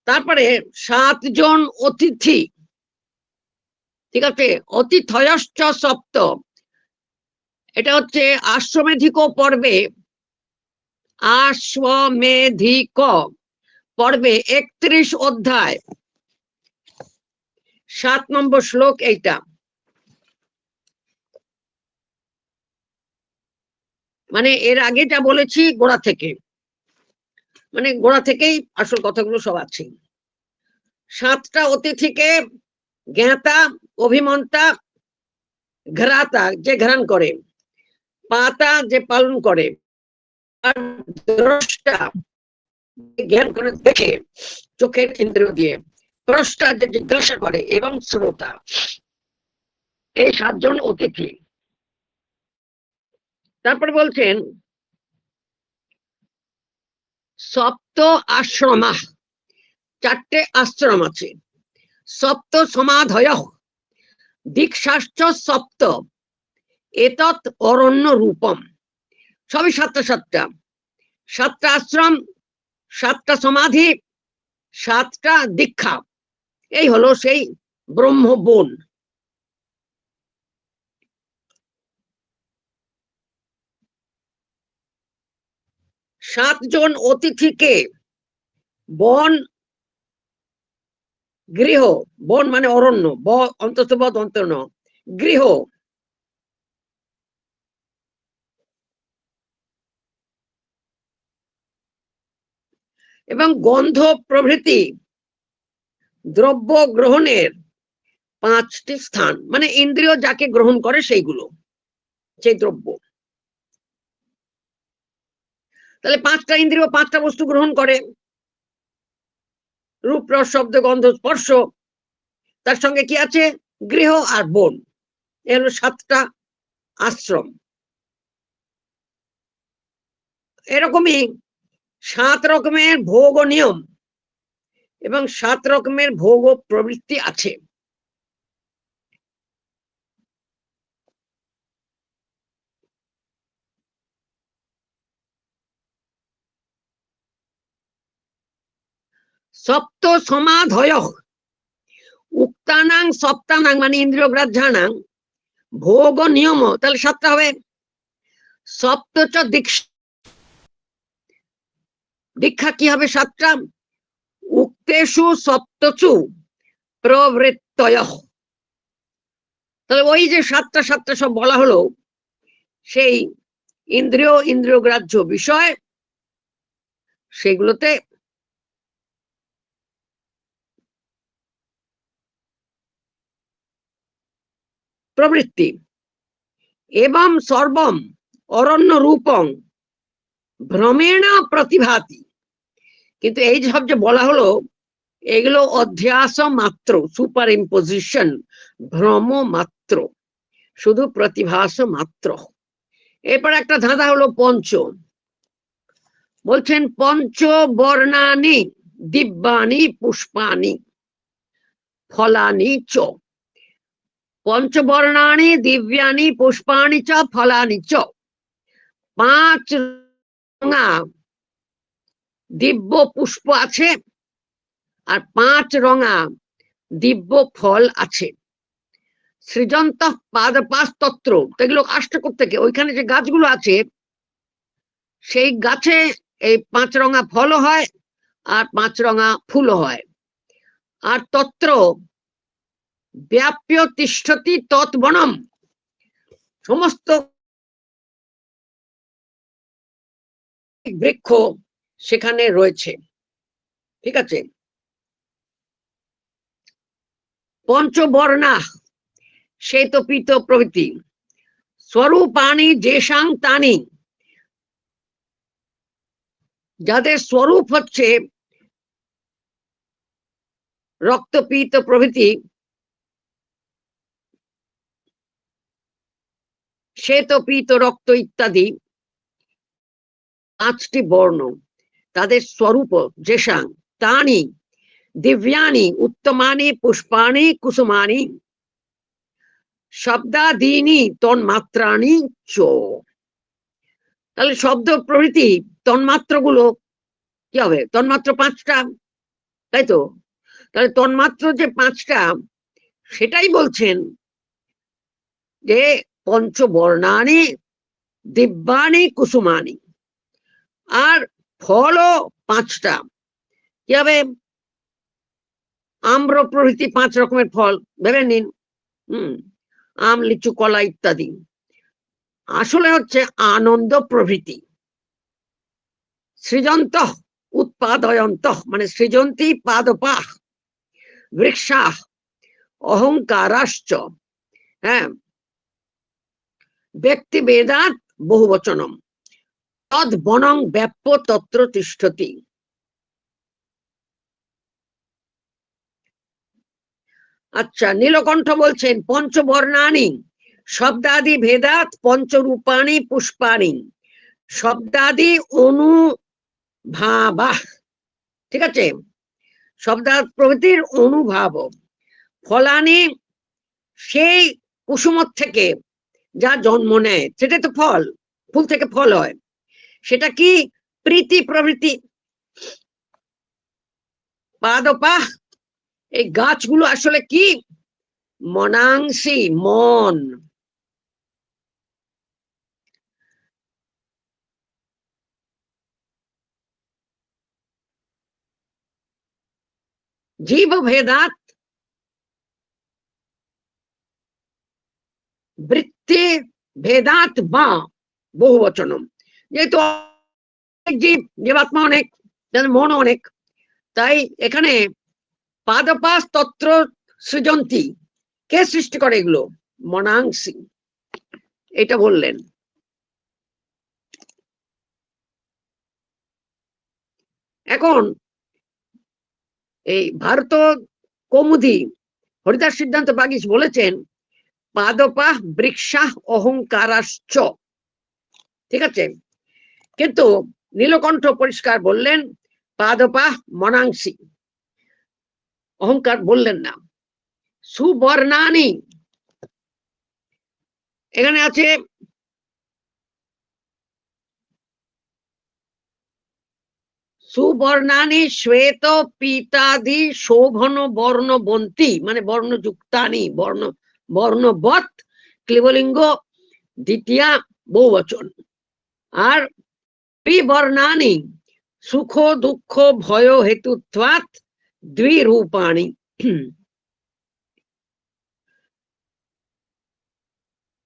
তারপরে 7 জন অতিথি, ঠিক আছে, অতিথয়শ্চ সপ্ত, এটা হচ্ছে আশ্বমেধিক পর্বে, আশ্বমেধিক পর্বে 31 অধ্যায় 7 নম্বর শ্লোক এইটা। মানে এর আগে যা বলেছি গোড়া থেকে, মানে গোড়া থেকেই আসল কথাগুলো সব আছে। 7টা অতিথিকে জ্ঞাতা, অভিমন্তা, ঘ্রাতা যে ঘ্রাণ করে, পাতা যে পালন করে, আর দ্রষ্টা জ্ঞান করে দেখে চোখের ইন্দ্রিয় দিয়ে, প্রষ্টা যে জিজ্ঞাসা করে, এবং শ্রোতা, এই 7 জন অতিথি। তারপরে বলছেন সপ্ত আশ্রমা, 4টে আশ্রম আছে। সপ্ত সমাধয় দীক্ষাশ্চ সপ্ত, এতৎ অরণ্য রূপম, সবই সাতটা সাতটা, সাতটা আশ্রম, সাতটা সমাধি, সাতটা দীক্ষা, এই হলো সেই ব্রহ্মবন। সাতজন অতিথিকে বন, গৃহ, বন মানে অরণ্য, অন্তঃবদ অন্তর্ণ, গৃহ, এবং গন্ধ প্রভৃতি দ্রব্য গ্রহণের 5টি স্থান, মানে ইন্দ্রিয় যাকে গ্রহণ করে সেইগুলো, সেই দ্রব্য। তাহলে 5টা ইন্দ্রিয় 5টা বস্তু গ্রহণ করে, রূপ রস শব্দ গন্ধ স্পর্শ, তার সঙ্গে কি আছে? গৃহ আর বন, এর 7টা আশ্রম। এরকমই 7 রকমের ভোগ ও নিয়ম এবং 7 রকমের ভোগ ও প্রবৃত্তি আছে। সপ্ত সমাধয় উক্তানাং সপ্তানাং মানে ইন্দ্রিয় গ্রাহ্যানাং ভোগ ও নিয়ম, তাহলে 7টা হবে। সপ্তচ দীক্ষা, দীক্ষা কি হবে? 7টা। উক্তেষু সপ্তচু প্রবৃত্তয়, তাহলে ওই যে 7টা 7টা সব বলা হলো, সেই ইন্দ্রিয়, ইন্দ্রিয় গ্রাহ্য বিষয়, সেগুলোতে প্রবৃত্তি। এবং সর্বম অরণ্য রূপং ভ্রমেণ প্রতিভাতি, কিন্তু এই সব যে বলা হলো এগুলো অধ্যাস মাত্র, সুপার ইম্পোজিশন, ভ্রম মাত্র, শুধু প্রতিভাস মাত্র। এরপর একটা ধাঁধা হলো পঞ্চ, বলছেন পঞ্চ বর্ণানি দিব্যানি পুষ্পানি ফলানি চ, পঞ্চবর্ণানি দিব্যানি পুষ্পানি চ ফলানি চ, 5 রঙা দিব্য পুষ্প আছে আর 5 রঙা দিব্য ফল আছে। সৃজন্ত পাদপাস্তত্র, এগুলো আসছে কোত্থেকে? ওইখানে যে গাছগুলো আছে সেই গাছে এই 5 রঙা ফলও হয় আর 5 রঙা ফুলও হয়। আর তত্র ব্যাপ্য তিষ্ঠতি তৎবনম, সমস্ত বৃক্ষ সেখানে রয়েছে। ঠিক আছে। পঞ্চবর্ণা শ্বেত পীত প্রভৃতি, স্বরূপানি যেষাং তানি, যাদের স্বরূপ হচ্ছে রক্তপীত প্রভৃতি, শ্বেত পীত রক্ত ইত্যাদি 5টি বর্ণ, তাদের স্বরূপ যেষাং তানি দিব্যানি উত্তমানি পুষ্পানি কুসুমানি শব্দাদীনি তন্মাত্রানি চ, তাহলে শব্দ প্রভৃতি তন্মাত্রগুলো কি হবে? তন্মাত্র 5টা, তাই তো? তাহলে তন্মাত্র যে 5টা সেটাই বলছেন যে পঞ্চবর্ণানি দিব্যানি কুসুমানি, আর ফলও 5টা, কি হবে? আম্র প্রভৃতি 5 রকমের ফল ভেবে নিন, আম লিচু কলা ইত্যাদি। আসলে হচ্ছে আনন্দ প্রভৃতি। সৃজন্ত উৎপাদয়ন্ত মানে সৃজন্তি পাদপাহ বৃক্ষাঃ অহংকারাশ্চ, হ্যাঁ, ব্যক্তি বেদাত বহুবচনম তদ বনং ব্যাপ্য তত্র তিষ্ঠতি। আচ্ছা, নীলকণ্ঠ বলছেন পঞ্চবর্ণানি শব্দাদি ভেদাত পঞ্চরূপাণি পুষ্পাণি শব্দাদি অনুভাবাঃ, ঠিক আছে, শব্দাদ প্রভৃতির অনুভাব, ফলানি সেই কুসুম থেকে যা জন্ম নেয়, সেটা তো ফল, ফুল থেকে ফল হয়। সেটা কি? প্রীতি প্রভৃতি। পাদপাহ, এই গাছগুলো আসলে কি? মনাংশী, মন। জীব ভেদাত বৃত্তি ভেদাত বা বহুবচনম। যেহেতু জীব, জীবাত্মা অনেক, মন অনেক, তাই এখানে পাদপাস তত্র সৃজন্তী, কে সৃষ্টি করে এগুলো? মনাংশী, এটা বললেন। এখন এই ভারত কৌমুদী হরিদাস সিদ্ধান্ত বাগীশ বলেছেন পাদপাহ বৃক্ষাহ অহংকারাশ্চ, ঠিক আছে, কিন্তু নীলকণ্ঠ পরিষ্কার বললেন পাদপাহ মনাংশী, অহংকার বললেন না। সুবর্ণানি, এখানে আছে সুবর্ণানি শ্বেত পীতাদি শোভন বর্ণবন্তী, মানে বর্ণযুক্তানি, বর্ণবৎ ক্লিবলিঙ্গ দ্বিতীয়া বহুবচন। আর বিবর্ণানি সুখ দুঃখ ভয় হেতুত্বাৎ দ্বিরূপাণি।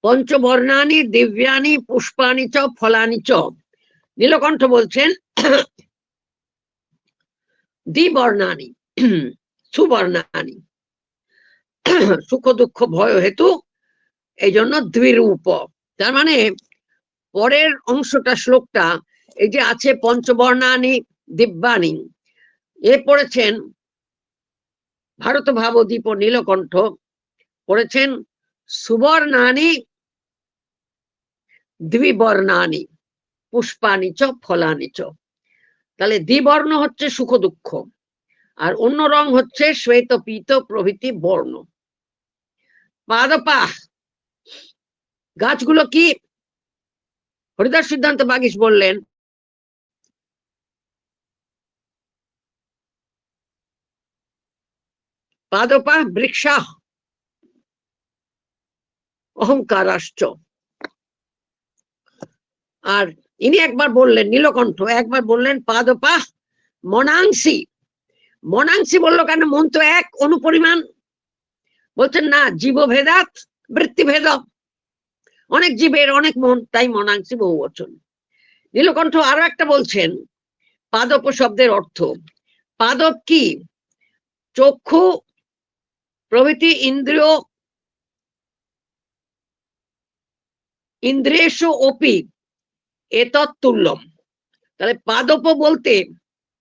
পঞ্চবর্ণানি দিব্যানি পুষ্পানি চ ফলানি চ। নীলকণ্ঠ বলছেন দ্বিবর্ণানি সুবর্ণানি, সুখ দুঃখ ভয় হেতু, এই জন্য দ্বিরূপ। তার মানে পরের অংশটা, শ্লোকটা, এই যে আছে পঞ্চবর্ণানি দিব্যানি, এ পড়েছেন ভারত ভাবদীপ নীলকণ্ঠ, পড়েছেন সুবর্ণানি দ্বিবর্ণানি পুষ্পানি চ ফলানি চ। তাহলে দ্বিবর্ণ হচ্ছে সুখ দুঃখ, আর অন্য রং হচ্ছে শ্বেত পীত প্রভৃতি বর্ণ। পাদপাহ, গাছগুলো কি? হরিদাস সিদ্ধান্ত বাগীশ বললেন পাদপাহ বৃক্ষাহ অহংকারাশ্চ। আর ইনি একবার বললেন, নীলকণ্ঠ একবার বললেন পাদপাহ মনাংশী। মনাংশী বললো কেন? মন তো এক, অনুপরিমাণ। বলছেন না, জীবভেদাত বৃত্তিভেদ, অনেক জীবের অনেক মন, তাই মনাংশী বহুবচন। নীলকণ্ঠ আরো একটা বলছেন পাদপ শব্দের অর্থ। পাদপ কি? চক্ষু প্রভৃতি ইন্দ্রিয়, ইন্দ্রিয়েষু অপি এতৎতুল্যম। তাহলে পাদপ বলতে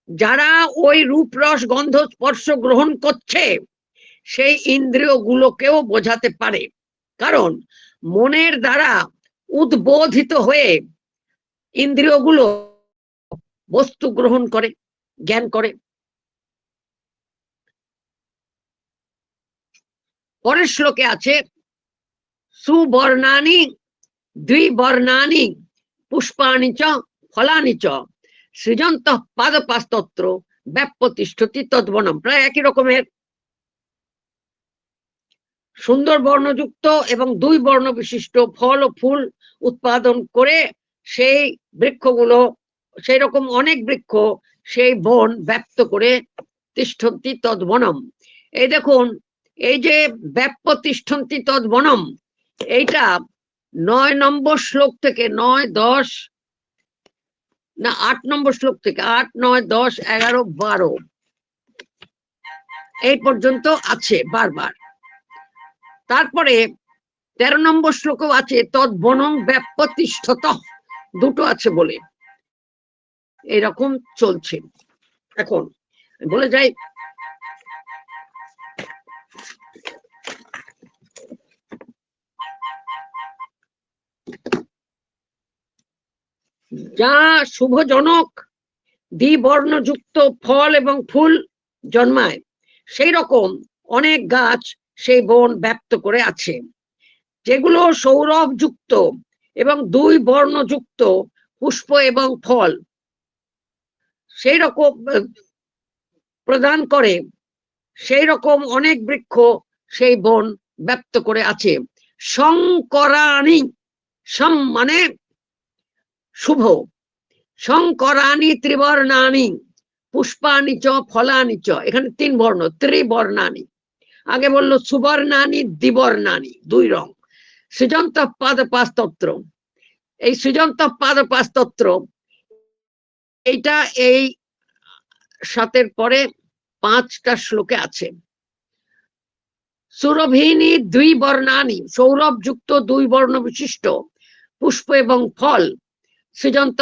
যারা ওই রূপ রস গন্ধ স্পর্শ গ্রহণ করছে, সেই ইন্দ্রিয় গুলোকেও বোঝাতে পারে, কারণ মনের দ্বারা উদ্বোধিত হয়ে ইন্দ্রিয়গুলো বস্তু গ্রহণ করে, জ্ঞান করে। পরের শ্লোকে আছে সুবর্ণানি দ্বিবর্ণানি পুষ্পানি চ ফলানি চ সৃজন্ত পাদপাস্তত্র ব্যাপ্তিষ্ঠতি তদ্বনম। প্রায় একই রকমের, সুন্দর বর্ণযুক্ত এবং দুই বর্ণ বিশিষ্ট ফল ও ফুল উৎপাদন করে সেই বৃক্ষগুলো, সেই রকম অনেক বৃক্ষ সেই বন ব্যপ্ত করে তিষ্ঠন্তি তদ্বনম। এই দেখুন, এই যে ব্যাপ্তিষ্ঠন্তি তদ্বনম, এইটা 9 নম্বর শ্লোক থেকে 9, 10 না 8 নম্বর শ্লোক থেকে 8, 9, 10, 11, 12 এই পর্যন্ত আছে বারবার। তারপরে 13 নম্বর শ্লোকও আছে তদ্বনং ব্যাপ্তিষ্ঠত, দুটো আছে বলে এরকম চলছে। এখন বলে যাই যা শুভজনক দ্বিবর্ণযুক্ত ফল এবং ফুল জন্মায়, সেই রকম অনেক গাছ সেই বন ব্যাপ্ত করে আছে। যেগুলো সৌরভ যুক্ত এবং 2 বর্ণ যুক্ত পুষ্প এবং ফল সেই রকম প্রদান করে, সেই রকম অনেক বৃক্ষ সেই বন ব্যপ্ত করে আছে। শঙ্করাণী, সম মানে শুভ, শঙ্করাণী ত্রিবর্ণানি পুষ্পানি চ ফলানি চ, এখানে 3 বর্ণ, ত্রিবর্ণানি। আগে বললো সুবর্ণানি দ্বিবর্ণানি, 2 রং। সৃজন্ত পাদপাস্তত্র, এই সৃজন্ত পাদপাস্তত্র এইটা এই 7 পরে 5টা শ্লোকে আছে। সুরভিনী 2 বর্ণানি, সৌরভ যুক্ত 2 বর্ণ বিশিষ্ট পুষ্প এবং ফল সৃজন্ত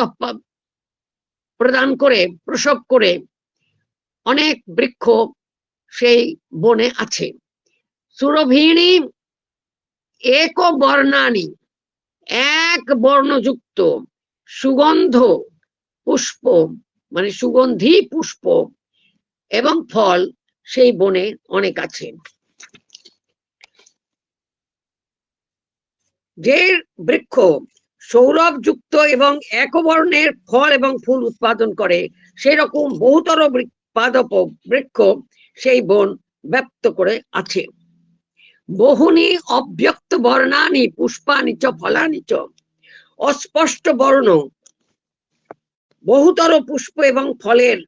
প্রদান করে, প্রসব করে অনেক বৃক্ষ সেই বনে আছে। সুরভিনী এক বর্ণানি, 1 বর্ণযুক্ত সুগন্ধ পুষ্প মানে সুগন্ধি পুষ্প এবং ফল সেই বনে অনেক আছে। যে বৃক্ষ সৌরভ যুক্ত এবং একবর্ণের ফল এবং ফুল উৎপাদন করে সেই রকম বহুতর পাদপ বৃক্ষ সেই বন ব্যপ্ত করে আছে। বহুনি অব্যক্ত বর্ণানি পুষ্পানি চ ফলানি চ, অস্পষ্ট বর্ণ বহুতর পুষ্প এবং ফলের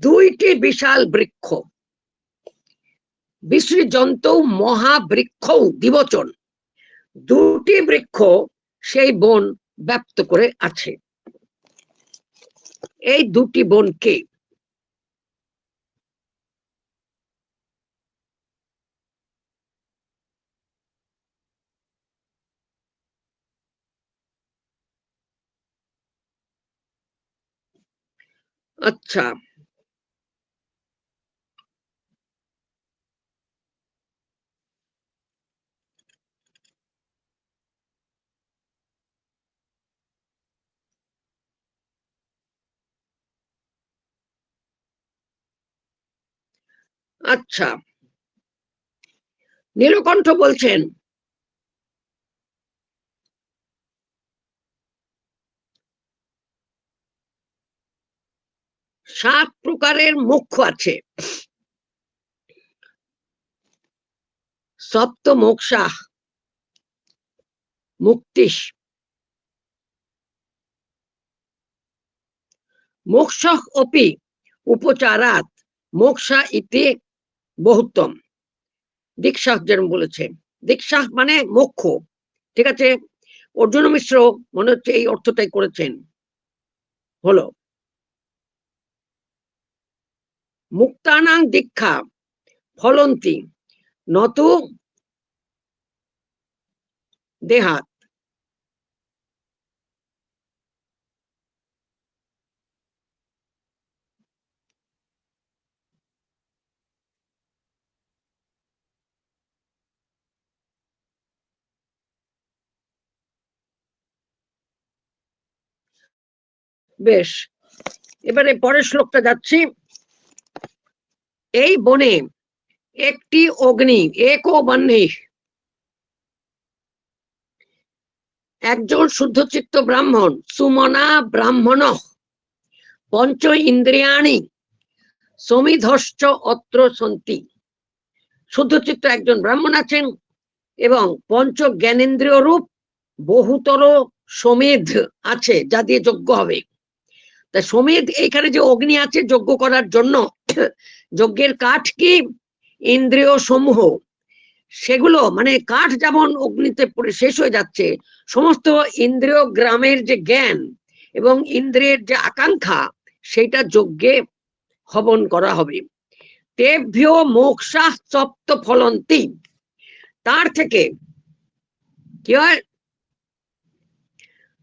2টি বিশাল বৃক্ষ, বিসৃজন্ত মহাবৃক্ষ দিবচন, 2টি বৃক্ষ সেই বন ব্যপ্ত করে আছে। এই 2টি বন কে? আচ্ছা, আচ্ছা, নীলকণ্ঠ বলছেন সাত প্রকারের মোক্ষ আছে। সপ্ত মোক্ষা মুক্তি, মোক্ষ অপি উপচারাত মোক্ষা ইতি বহুত্তম। দীক্ষা যেরকম বলেছে, দীক্ষা মানে মোক্ষ, ঠিক আছে। অর্জুন মিশ্র মনে হচ্ছে এই অর্থটাই করেছেন। হলো মুক্তানাং দীক্ষা ফলন্তি নতু দেহাত। বেশ, এবারে পরের শ্লোকটা যাচ্ছি। এই বনে একটি অগ্নি, একো বহ্নি, একজন শুদ্ধচিত্ত ব্রাহ্মণ, সুমনা ব্রাহ্মণ পঞ্চ ইন্দ্রিয়াণি সমিধশ্চ অত্র সন্তি। শুদ্ধচিত্ত একজন ব্রাহ্মণ আছেন এবং পঞ্চ জ্ঞানেন্দ্রিয় রূপ বহুতর সমেধ আছে যা দিয়ে যজ্ঞ হবে। তা সমেধ এইখানে যে অগ্নি আছে যজ্ঞ করার জন্য, যজ্ঞের কাঠ কি? ইন্দ্রিয় সমূহ। সেগুলো মানে কাঠ যেমন অগ্নিতে পড়ে শেষ হয়ে যাচ্ছে, সমস্ত ইন্দ্রিয় গ্রামের যে জ্ঞান এবং ইন্দ্রিয়ের যে আকাঙ্ক্ষা সেটা যজ্ঞে হবন করা হবে। তেভ্য মোক্ষা সপ্ত ফলন্তি, তার থেকে কি হয়?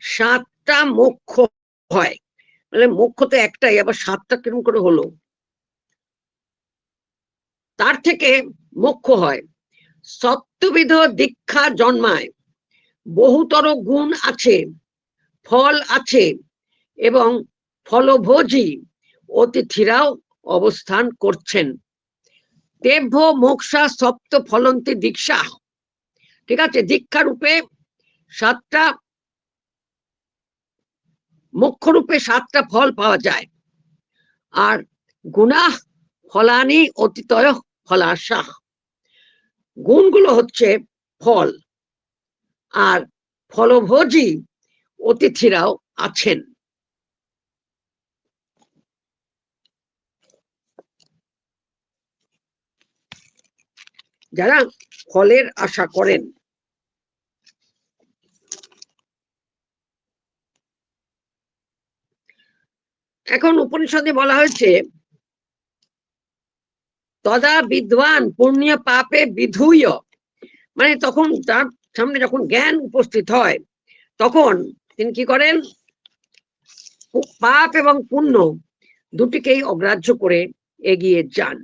7টা মোক্ষ হয়। মানে মোক্ষ তো একটাই, আবার 7টা কিরকম করে হলো? তার থেকে মোক্ষ হয়। সপ্তবিধ দীক্ষা জন্মায়, বহুতর গুণ আছে, ফল আছে এবং ফলভোজী অতিথিরাও অবস্থান করছেন। তেভ্য মোক্ষা সপ্ত ফলন্তি দীক্ষা, ঠিক আছে, দীক্ষা রূপে 7টা, মোক্ষ রূপে 7টা ফল পাওয়া যায়। আর গুনাহ ফলানি অতিতয় ফলাশাহ, গুণগুলো হচ্ছে ফল, আর ফলভোজী অতিথিরাও আছেন। যারা ফলের আশা করেন। এখন উপনিষদে বলা হয়েছে তদা বিদ্বান পুণ্য পাপে বিধুয়, মানে তখন তার সামনে যখন জ্ঞান উপস্থিত হয় তখন তিনি কি করেন, পাপ এবং পুণ্য দুটিকেই অগ্রাহ্য করে এগিয়ে যান।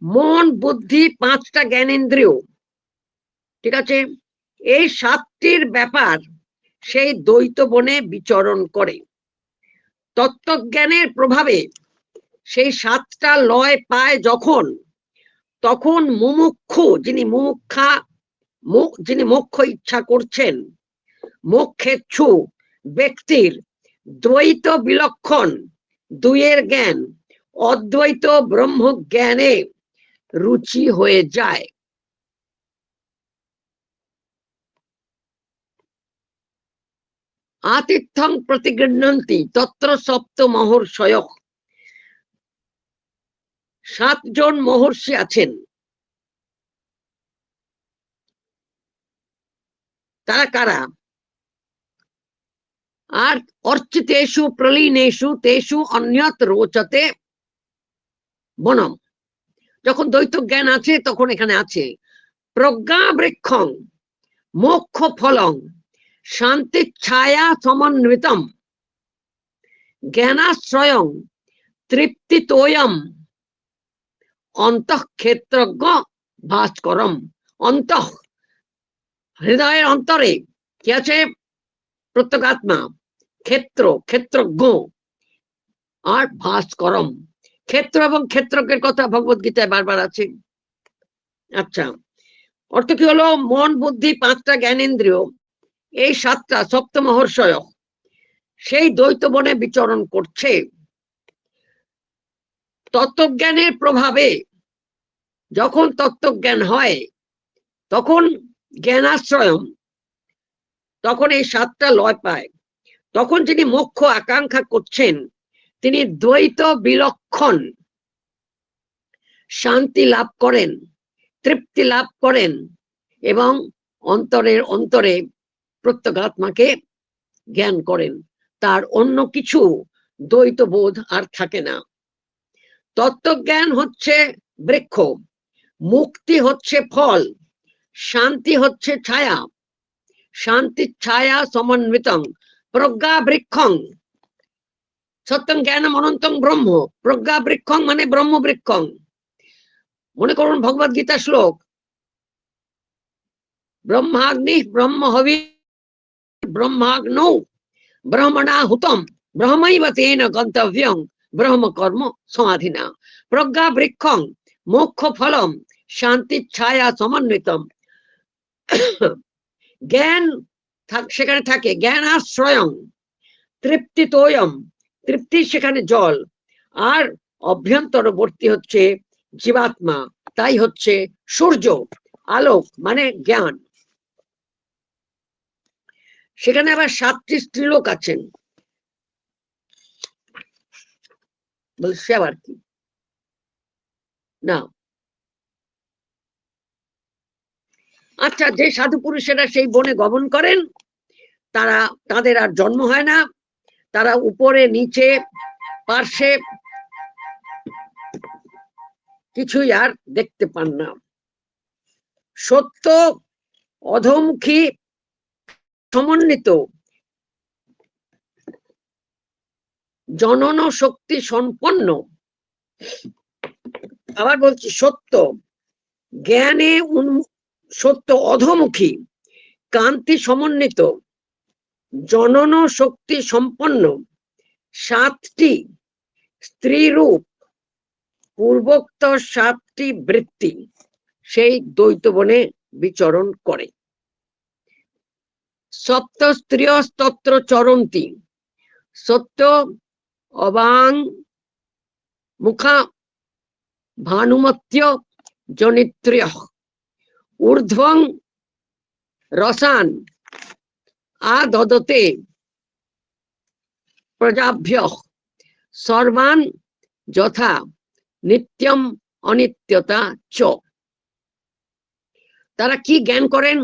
মন, বুদ্ধি, 5টা জ্ঞানেন্দ্রিয়, ঠিক আছে, এই 7টির ব্যাপার সেই দ্বৈত বনে বিচরণ করে। তত্ত্বজ্ঞানের প্রভাবে সেই 7টা লয় পায় যখন, তখন মুমুক্ষু, যিনি মোক্ষ ইচ্ছা করছেন, মোক্ষেচ্ছু ব্যক্তির দ্বৈত বিলক্ষণ দুইয়ের জ্ঞান অদ্বৈত ব্রহ্ম জ্ঞানে রুচি হয়ে যায়। আতিথ্যং প্রতিগৃহন্তি তত্র সপ্ত মহর্ষয়, 7 জন মহর্ষি আছেন। তারা কারা? আর অর্চিতেষু প্রলীনেষু তেষু অন্যত রোচতে বনম, যখন দ্বৈত জ্ঞান আছে তখন এখানে আছে প্রজ্ঞা বৃক্ষং মোক্ষ ফলং শান্তি ছায়া সমন্বিতম জ্ঞানাশ্রয়ং তৃপ্তিতোয়ম অন্তঃক্ষেত্রজ্ঞ ভাস্করম। অন্তঃ, হৃদয়ের অন্তরে কি আছে? প্রত্যেগাত্মা, ক্ষেত্র, ক্ষেত্রজ্ঞ, আর ভাস্করম। ক্ষেত্র এবং ক্ষেত্রজ্ঞের কথা ভগবত গীতায় বারবার আছে। আচ্ছা, অর্থ কি হলো? মন, বুদ্ধি, 5টা জ্ঞানেন্দ্রিয়, এই 7টা সপ্ত মহর্ষয় সেই দ্বৈত বনে বিচরণ করছে। তত্ত্বজ্ঞানের প্রভাবে যখন তত্ত্বজ্ঞান হয় তখন জ্ঞানাশ্রয়, তখন এই 7টা লয় পায়। তখন যিনি মোক্ষ আকাঙ্ক্ষা করছেন তিনি দ্বৈত বিলক্ষণ শান্তি লাভ করেন, তৃপ্তি লাভ করেন, এবং অন্তরের অন্তরে প্রত্যেগাত্মাকে জ্ঞান করেন। তার অন্য কিছু দ্বৈত বোধ আর থাকে না। তত্ত্বজ্ঞান হচ্ছে বৃক্ষ, মুক্তি হচ্ছে ফল, শান্তি হচ্ছে ছায়া, শান্তি ছায়া সমন্বিতং প্রজ্ঞা বৃক্ষং সত্যং জ্ঞানম অনন্তং ব্রহ্ম। প্রজ্ঞা বৃক্ষং মানে ব্রহ্ম বৃক্ষং। মনে করুন ভগবত গীতা শ্লোক, ব্রহ্মাগ্নি ব্রহ্ম হবি ব্রহ্মাগ্নৌ ব্রহ্মণা হুতম ব্রহ্মৈব তেন গন্তব্যং ব্রহ্ম কর্ম সমাধিনা। প্রজ্ঞা বৃক্ষং মোক্ষ ফলম শান্তি ছায়া সমন্বিতম। জ্ঞান সেখানে থাকে, জ্ঞান আশ্রয়ং তৃপ্তি তোয়ম, তৃপ্তি সেখানে জল, আর অভ্যন্তরবর্তী হচ্ছে জীবাত্মা, তাই হচ্ছে সূর্য, আলোক মানে জ্ঞান। সেখানে আবার 7টি স্ত্রীলোক আছেন। বলছে আবার কি না? আচ্ছা, যে সাধু পুরুষেরা সেই বনে গমন করেন তাদের আর জন্ম হয় না, তারা উপরে নিচে পার্শ্বে কিছুই আর দেখতে পান না। সত্য অধোমুখী সমন্বিত জনন শক্তি সম্পন্ন, আবার বলছি সত্য জ্ঞানে সত্য অধোমুখী কান্তি সমন্বিত জনন শক্তি সম্পন্ন 7টি স্ত্রী রূপ পূর্বোক্ত 7টি বৃত্তি সেই দ্বৈত বনে বিচরণ করে। সপ্ত স্ত্রিয়স্তত্র চরন্তি সত্য অবাং মুখা ভানুমত্য জনিত্র্য ঊর্ধ্বং রসান আদদতে প্রজাভ্যঃ সর্বান যথা নিত্যম অনিত্যতা চ। তারা কি জ্ঞান করেন?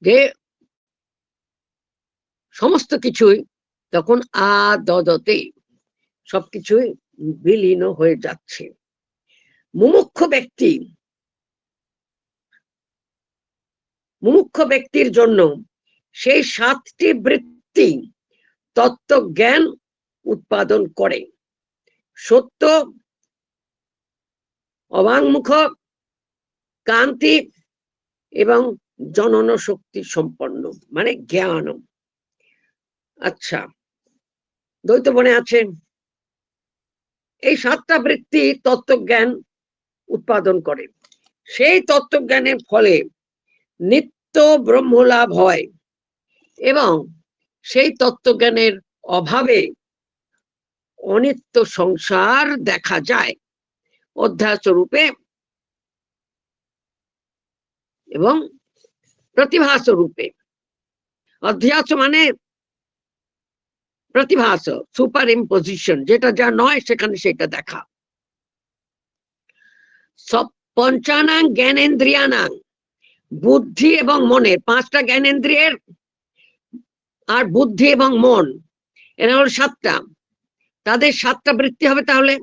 যে সমস্ত কিছুই তখন আদদতে সবকিছুই বিলীন হয়ে যাচ্ছে। মুমুক্ষু ব্যক্তির জন্য সেই 7টি বৃত্তি তত্ত্ব জ্ঞান উৎপাদন করে। সত্য, অবাংমুখ, কান্তি এবং জনন শক্তি সম্পন্ন, মানে জ্ঞান। আচ্ছা, দ্বৈত বনে আছে এই 7টা বৃত্তি তত্ত্বজ্ঞান উৎপাদন করে। সেই তত্ত্বজ্ঞানের ফলে নিত্য ব্রহ্মলাভ হয় এবং সেই তত্ত্বজ্ঞানের অভাবে অনিত্য সংসার দেখা যায় অধ্যাস রূপে এবং প্রতিভাস রূপে। অধ্যাস মানে প্রতিভাস, সুপার ইম্পোজিশন, যেটা যা নয় সেখানে সেটা দেখা। সব পঞ্চানাং জ্ঞানেন্দ্রিয়ানাং, বুদ্ধি এবং মনের 5টা জ্ঞানেন্দ্রিয়ের আর বুদ্ধি এবং মন, এরা হল 7টা। তাদের 7টা বৃত্তি হবে তাহলে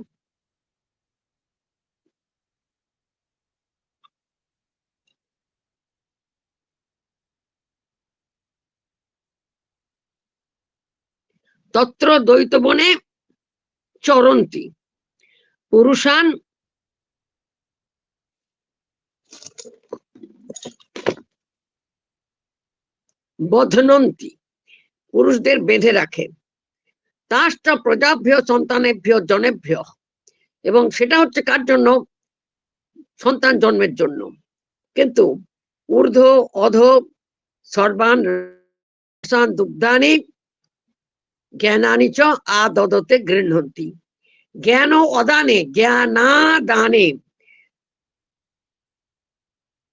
তত্র দ্বৈত বনে চরন্তি পুরুষান বধ্নন্তি, পুরুষদের বেঁধে রাখে। তাশ্চ প্রজাভ্য সন্তানেভ্য জনেভ্য, এবং সেটা হচ্ছে কার জন্য? সন্তান জন্মের জন্য। কিন্তু ঊর্ধ্ব অধ সর্বান রসান দুগ্ধানি জ্ঞানানি চ আদদতে গৃহন্তি। জ্ঞান ও অদানে, জ্ঞানাদানে,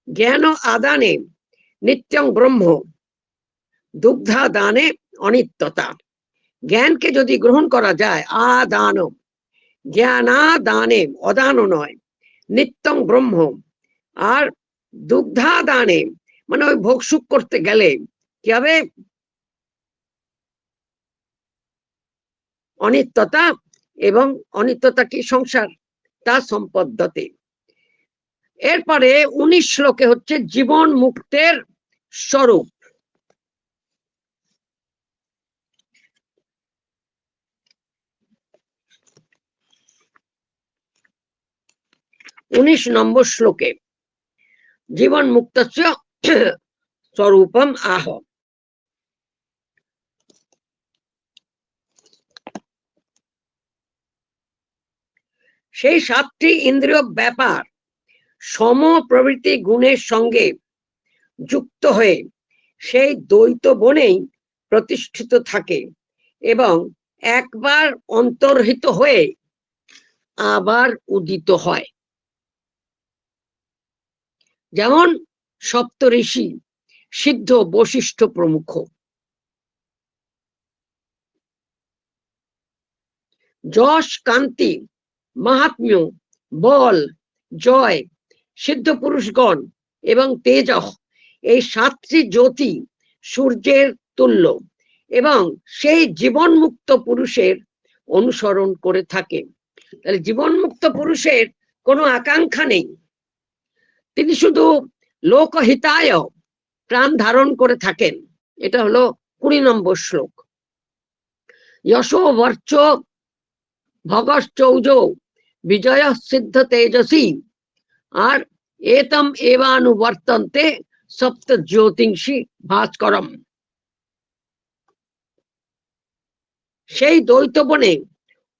জ্ঞান ও আদানে নিত্যং ব্রহ্ম, দুগ্ধা দানে অনিত্যতা। জ্ঞানকে যদি গ্রহণ করা যায়, আদান, জ্ঞানাদানে, অদান নয়, নিত্যং ব্রহ্ম, আর দুগ্ধা দানে মানে ওই ভোগসুখ করতে গেলে কি হবে? অনিত্যতা, এবং অনিত্যতা কি? সংসার, তা সম্পদ্যতে। এরপরে 19 শ্লোকে হচ্ছে জীবন মুক্তের স্বরূপ। 19 নম্বর শ্লোকে জীবন মুক্তস্য স্বরূপম আহ। সেই 7টি ইন্দ্রিয় ব্যাপার সম প্রভৃতি গুণের সঙ্গে যুক্ত হয়ে সেই দ্বৈত বনেই প্রতিষ্ঠিত থাকে এবং একবার অন্তর্হিত হয়ে আবার উদিত হয়। যেমন সপ্তঋষি, সিদ্ধ, বশিষ্ঠ প্রমুখ। যশ, কান্তি, মাহাত্ম্য, বল, জয়, সিদ্ধ পুরুষগণ এবং তেজ, এই 7টি জ্যোতি সূর্যের তুল্য এবং সেই জীবন মুক্ত পুরুষের অনুসরণ করে থাকে। তাহলে জীবন মুক্ত পুরুষের কোনো আকাঙ্ক্ষা নেই, তিনি শুধু লোকহিতায় প্রাণ ধারণ করে থাকেন। এটা হলো 20 নম্বর শ্লোক। যশো বর্চ ভগশ্চৌজ বিজয় সিদ্ধ তেজসী, আর এতম এবানুবর্তন্তে সপ্ত জ্যোতিংসি ভাস্করম। সেই দ্বৈত বনে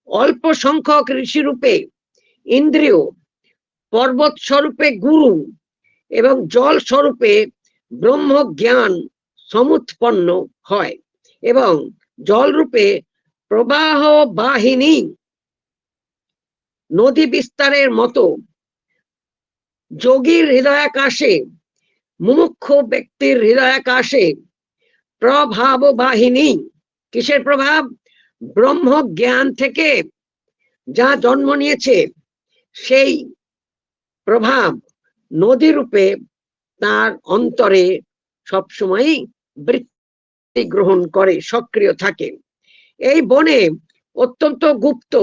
অল্প সংখ্যক ঋষি রূপে ইন্দ্রিয়, পর্বত স্বরূপে গুরু এবং জল স্বরূপে ব্রহ্ম জ্ঞান সমুৎপন্ন হয় এবং জল রূপে প্রবাহ বাহিনী নদী বিস্তারের মতো যোগীর হৃদয়াকাশে, মুমুক্ষ ব্যক্তির হৃদয়াকাশে প্রভাব বাহিনী। কিসের প্রভাব? ব্রহ্ম জ্ঞান থেকে যা জন্ম নিয়েছে সেই প্রভাব নদী রূপে তার অন্তরে সবসময় বৃত্তি গ্রহণ করে, সক্রিয় থাকে। এই বনে অত্যন্ত গুপ্ত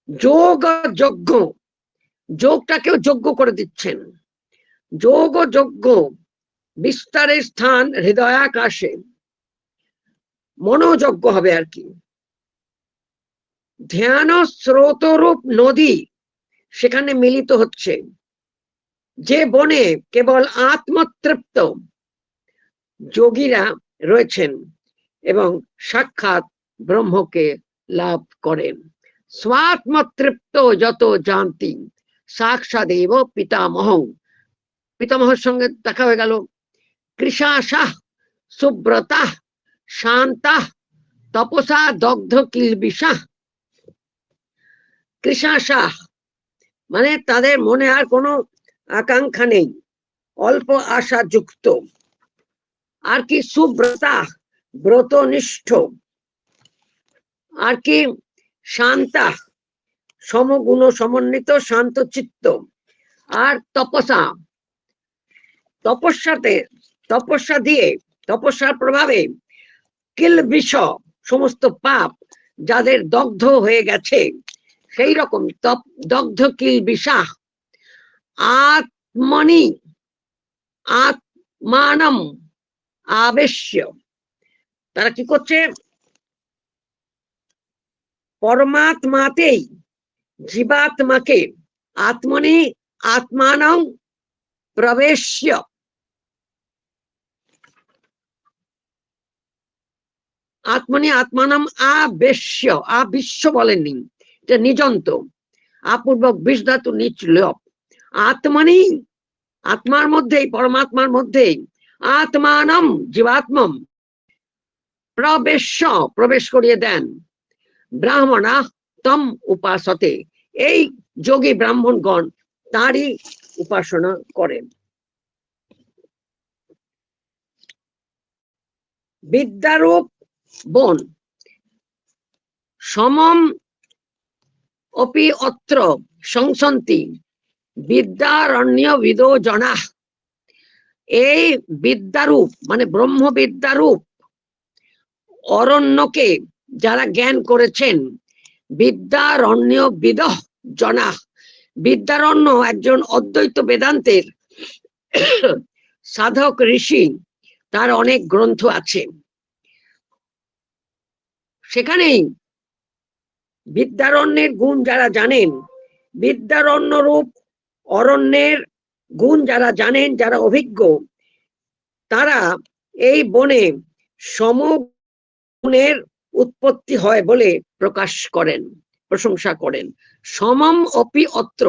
যোগ যজ্ঞ, যোগটাকেও যজ্ঞ করে দিচ্ছেন, যোগ ও যজ্ঞ বিস্তারের স্থান হৃদয়াকাশে, মনোযজ্ঞ হবে আর কি। ধ্যান স্রোতরূপ নদী সেখানে মিলিত হচ্ছে, যে বনে কেবল আত্মতৃপ্ত যোগীরা রয়েছেন এবং সাক্ষাৎ ব্রহ্মকে লাভ করেন। স্বাত্মতৃপ্ত যত জানতি সাক্ষাদেব পিতামহ। পিতামহের সঙ্গে দেখা হয়ে গেল। কৃষাশাহ সুব্রতা শান্তা তপসা দগ্ধ কিলবিষাহ। কৃষাশাহ মানে তাদের মনে আর কোনো আকাঙ্ক্ষা নেই, অল্প আশা যুক্ত। আর কি? সুব্রতা ব্রতনিষ্ঠ। আর কি? শান্তা সমগুণ সমন্বিত শান্ত চিত্ত। আর তপসা, তপস্যা দিয়ে, তপস্যার প্রভাবে কিলবিষ সমস্ত পাপ যাদের দগ্ধ হয়ে গেছে, সেই রকম দগ্ধ কিলবিষা আত্মনি আত্মানম আবেশ্য। তারা কি করছে? পরমাত্মাতেই জীবাত্মাকে আত্মনি আত্মানং প্রবেশ্য, আত্মনি আত্মানম আবেশ্য, আবিশ্য বলেননি, এটা নিযন্ত, আপূর্বক বিষ ধাতু নিচ লোপ। আত্মনি আত্মার মধ্যেই, পরমাত্মার মধ্যেই, আত্মানম জীবাত্মম প্রবেশ্য প্রবেশ করিয়ে দেন। ব্রাহ্মণা তম উপাসতে, এই যোগী ব্রাহ্মণগণ তারই উপাসনা করেন। বিদ্যারূপ বন সমম অপি অত্র সংসন্তি বিদ্যারণ্য বিদো জনা। এই বিদ্যারূপ মানে ব্রহ্ম বিদ্যারূপ অরণ্যকে যারা জ্ঞান করেছেন, বিদ্যারণ্য বিদ জনা। বিদ্যারণ্য একজন অদ্বৈত বেদান্তের সাধক ঋষি, তার অনেক গ্রন্থ আছে। সেখানেই বিদ্যারণ্যের গুণ যারা জানেন, বিদ্যারণ্য রূপ অরণ্যের গুণ যারা জানেন, যারা অভিজ্ঞ, তারা এই বনে সমগুণের উৎপত্তি হয় বলে প্রকাশ করেন, প্রশংসা করেন। সমম অপি অত্র,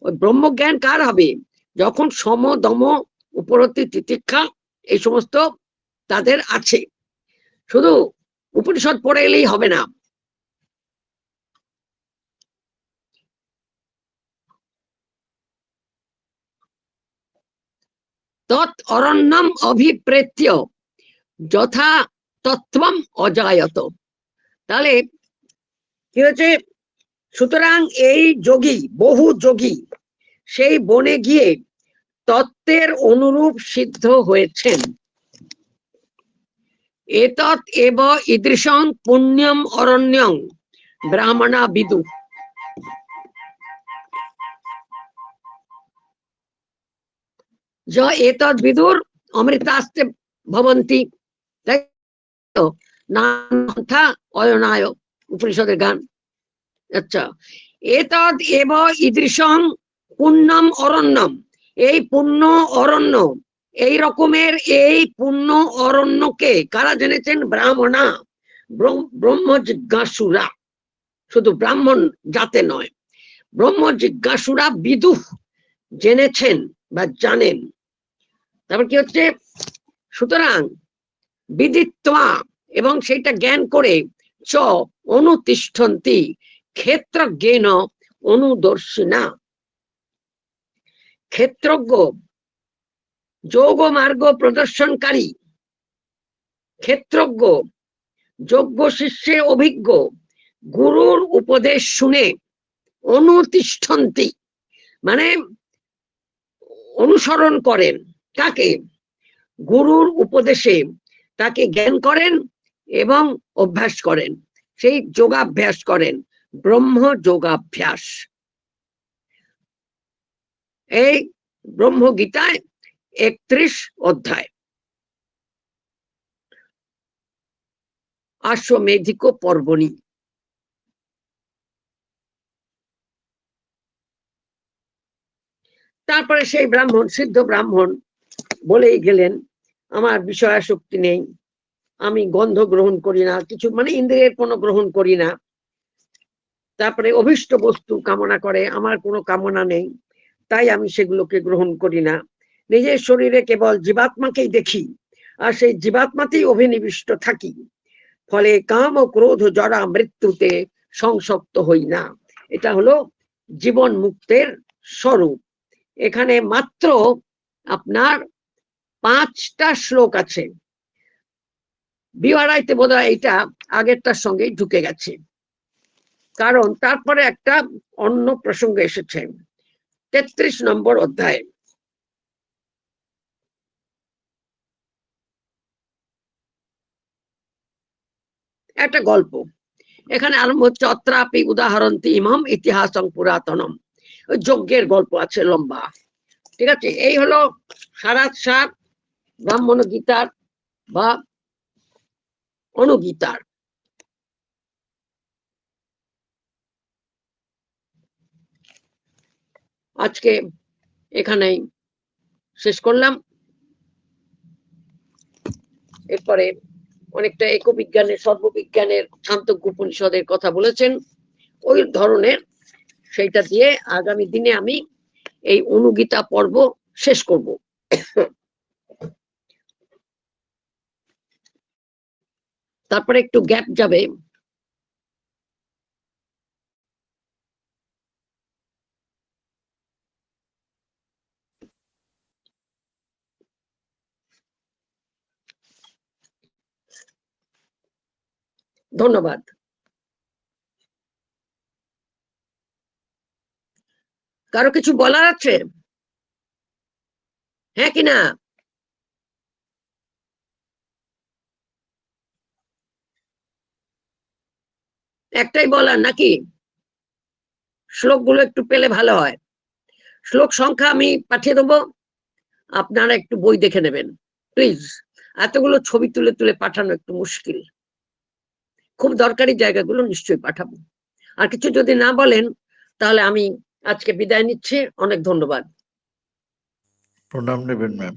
ওই ব্রহ্মজ্ঞান কার হবে? যখন সম দম উপরতি তিতিক্ষা এই সমস্ত তাদের আছে। শুধু উপনিষদ পড়ে এলেই হবে না। তৎ অরণ্যম অভিপ্রেত্য যথা তত্ত্বম অজায়ত। তাহলে কি হয়েছে? সুতরাং এই যোগী, বহু যোগী সেই বনে গিয়ে তত্ত্বের অনুরূপ সিদ্ধ হয়েছেন। এতৎ এব ঈদৃশং পুণ্যম অরণ্যং ব্রাহ্মণা বিদু। য এতৎ বিদুর অমৃতাস্তে ভবন্তি। তাই তো নাথা অয়নায় উপনিষদের গান। আচ্ছা, এতৎ এব ঈদৃশং পুণ্যম অরণ্যম, এই পুণ্য অরণ্য, এই রকমের এই পুণ্য অরণ্যকে কারা জেনেছেন? ব্রাহ্মণা, ব্রহ্ম জিজ্ঞাসুরা, শুধু ব্রাহ্মণ জাতে নয়, ব্রহ্ম জিজ্ঞাসুরা বিদুঃ জেনেছেন বা জানেন। তারপর কি হচ্ছে, সুতরাং বিদিত্বা এবং সেটা জ্ঞান করে চ অনুতিষ্ঠন্তি ক্ষেত্রজ্ঞেন অনুদর্শিনা। ক্ষেত্রজ্ঞ যোগ মার্গ প্রদর্শনকারী, ক্ষেত্রজ্ঞ যোগ্য শিষ্যে অভিজ্ঞ গুরুর উপদেশ শুনে অনুতিষ্ঠন্তি মানে অনুসরণ করেন। কাকে? গুরুর উপদেশে তাকে জ্ঞান করেন এবং অভ্যাস করেন, সেই যোগাভ্যাস করেন, ব্রহ্ম যোগাভ্যাস। এই ব্রহ্ম গীতায় 31 অধ্যায়, আশ্বমেধিক পর্বণি। তারপরে সেই ব্রাহ্মণ, সিদ্ধ ব্রাহ্মণ বলেই গেলেন, আমার বিষয়াসক্তি নেই, আমি গন্ধ গ্রহণ করি না, কিছু মানে ইন্দ্রিয়ের কোনো গ্রহণ করি না। তারপরে অভীষ্ট বস্তু কামনা করে, আমার কোনো কামনা নেই, তাই আমি সেগুলোকে গ্রহণ করি না। নিজের শরীরে কেবল জীবাত্মাকেই দেখি, আর সেই জীবাত্মাতেই অভিনিবিষ্ট থাকি, ফলে কাম ও ক্রোধ জরা মৃত্যুতে সংসক্ত হই না। এটা হলো জীবন মুক্তের স্বরূপ। এখানে মাত্র আপনার 5টা শ্লোক আছে। বিহারাইতে বোধহয় এটা আগেরটার সঙ্গে ঢুকে গেছে, কারণ তারপরে একটা অন্য প্রসঙ্গ এসেছে 33 নম্বর অধ্যায়ে। একটা গল্প এখানে আরম্ভ হচ্ছে, অত্রাপি উদাহরন্তি ইমাম ইতিহাসং পুরাতনম। ওই যজ্ঞের গল্প আছে লম্বা, ঠিক আছে। এই হলো সারাৎসার ব্রাহ্মণ গীতার বা অনুগীতার। আজকে এখানেই শেষ করলাম। এরপরে অনেকটা একবিজ্ঞানের, সর্ববিজ্ঞানের ছান্দোগ্য উপনিষদের কথা বলেছেন, ওই ধরনের সেইটা দিয়ে আগামী দিনে আমি এই অনুগীতা পর্ব শেষ করব। তারপরে একটু গ্যাপ যাবে, ধন্যবাদ। কারো কিছু বলার আছে? হ্যাঁ কিনা? একটাই বলার নাকি? শ্লোকগুলো একটু পেলে ভালো হয়। শ্লোক সংখ্যা আমি পাঠিয়ে দেবো, আপনারা একটু বই দেখে নেবেন প্লিজ। এতগুলো ছবি তুলে তুলে পাঠানো একটু মুশকিল। খুব দরকারি জায়গাগুলো নিশ্চয়ই পাঠাবো। আর কিছু যদি না বলেন তাহলে আমি আজকে বিদায় নিচ্ছি। অনেক ধন্যবাদ। প্রণাম নেবেন ম্যাম।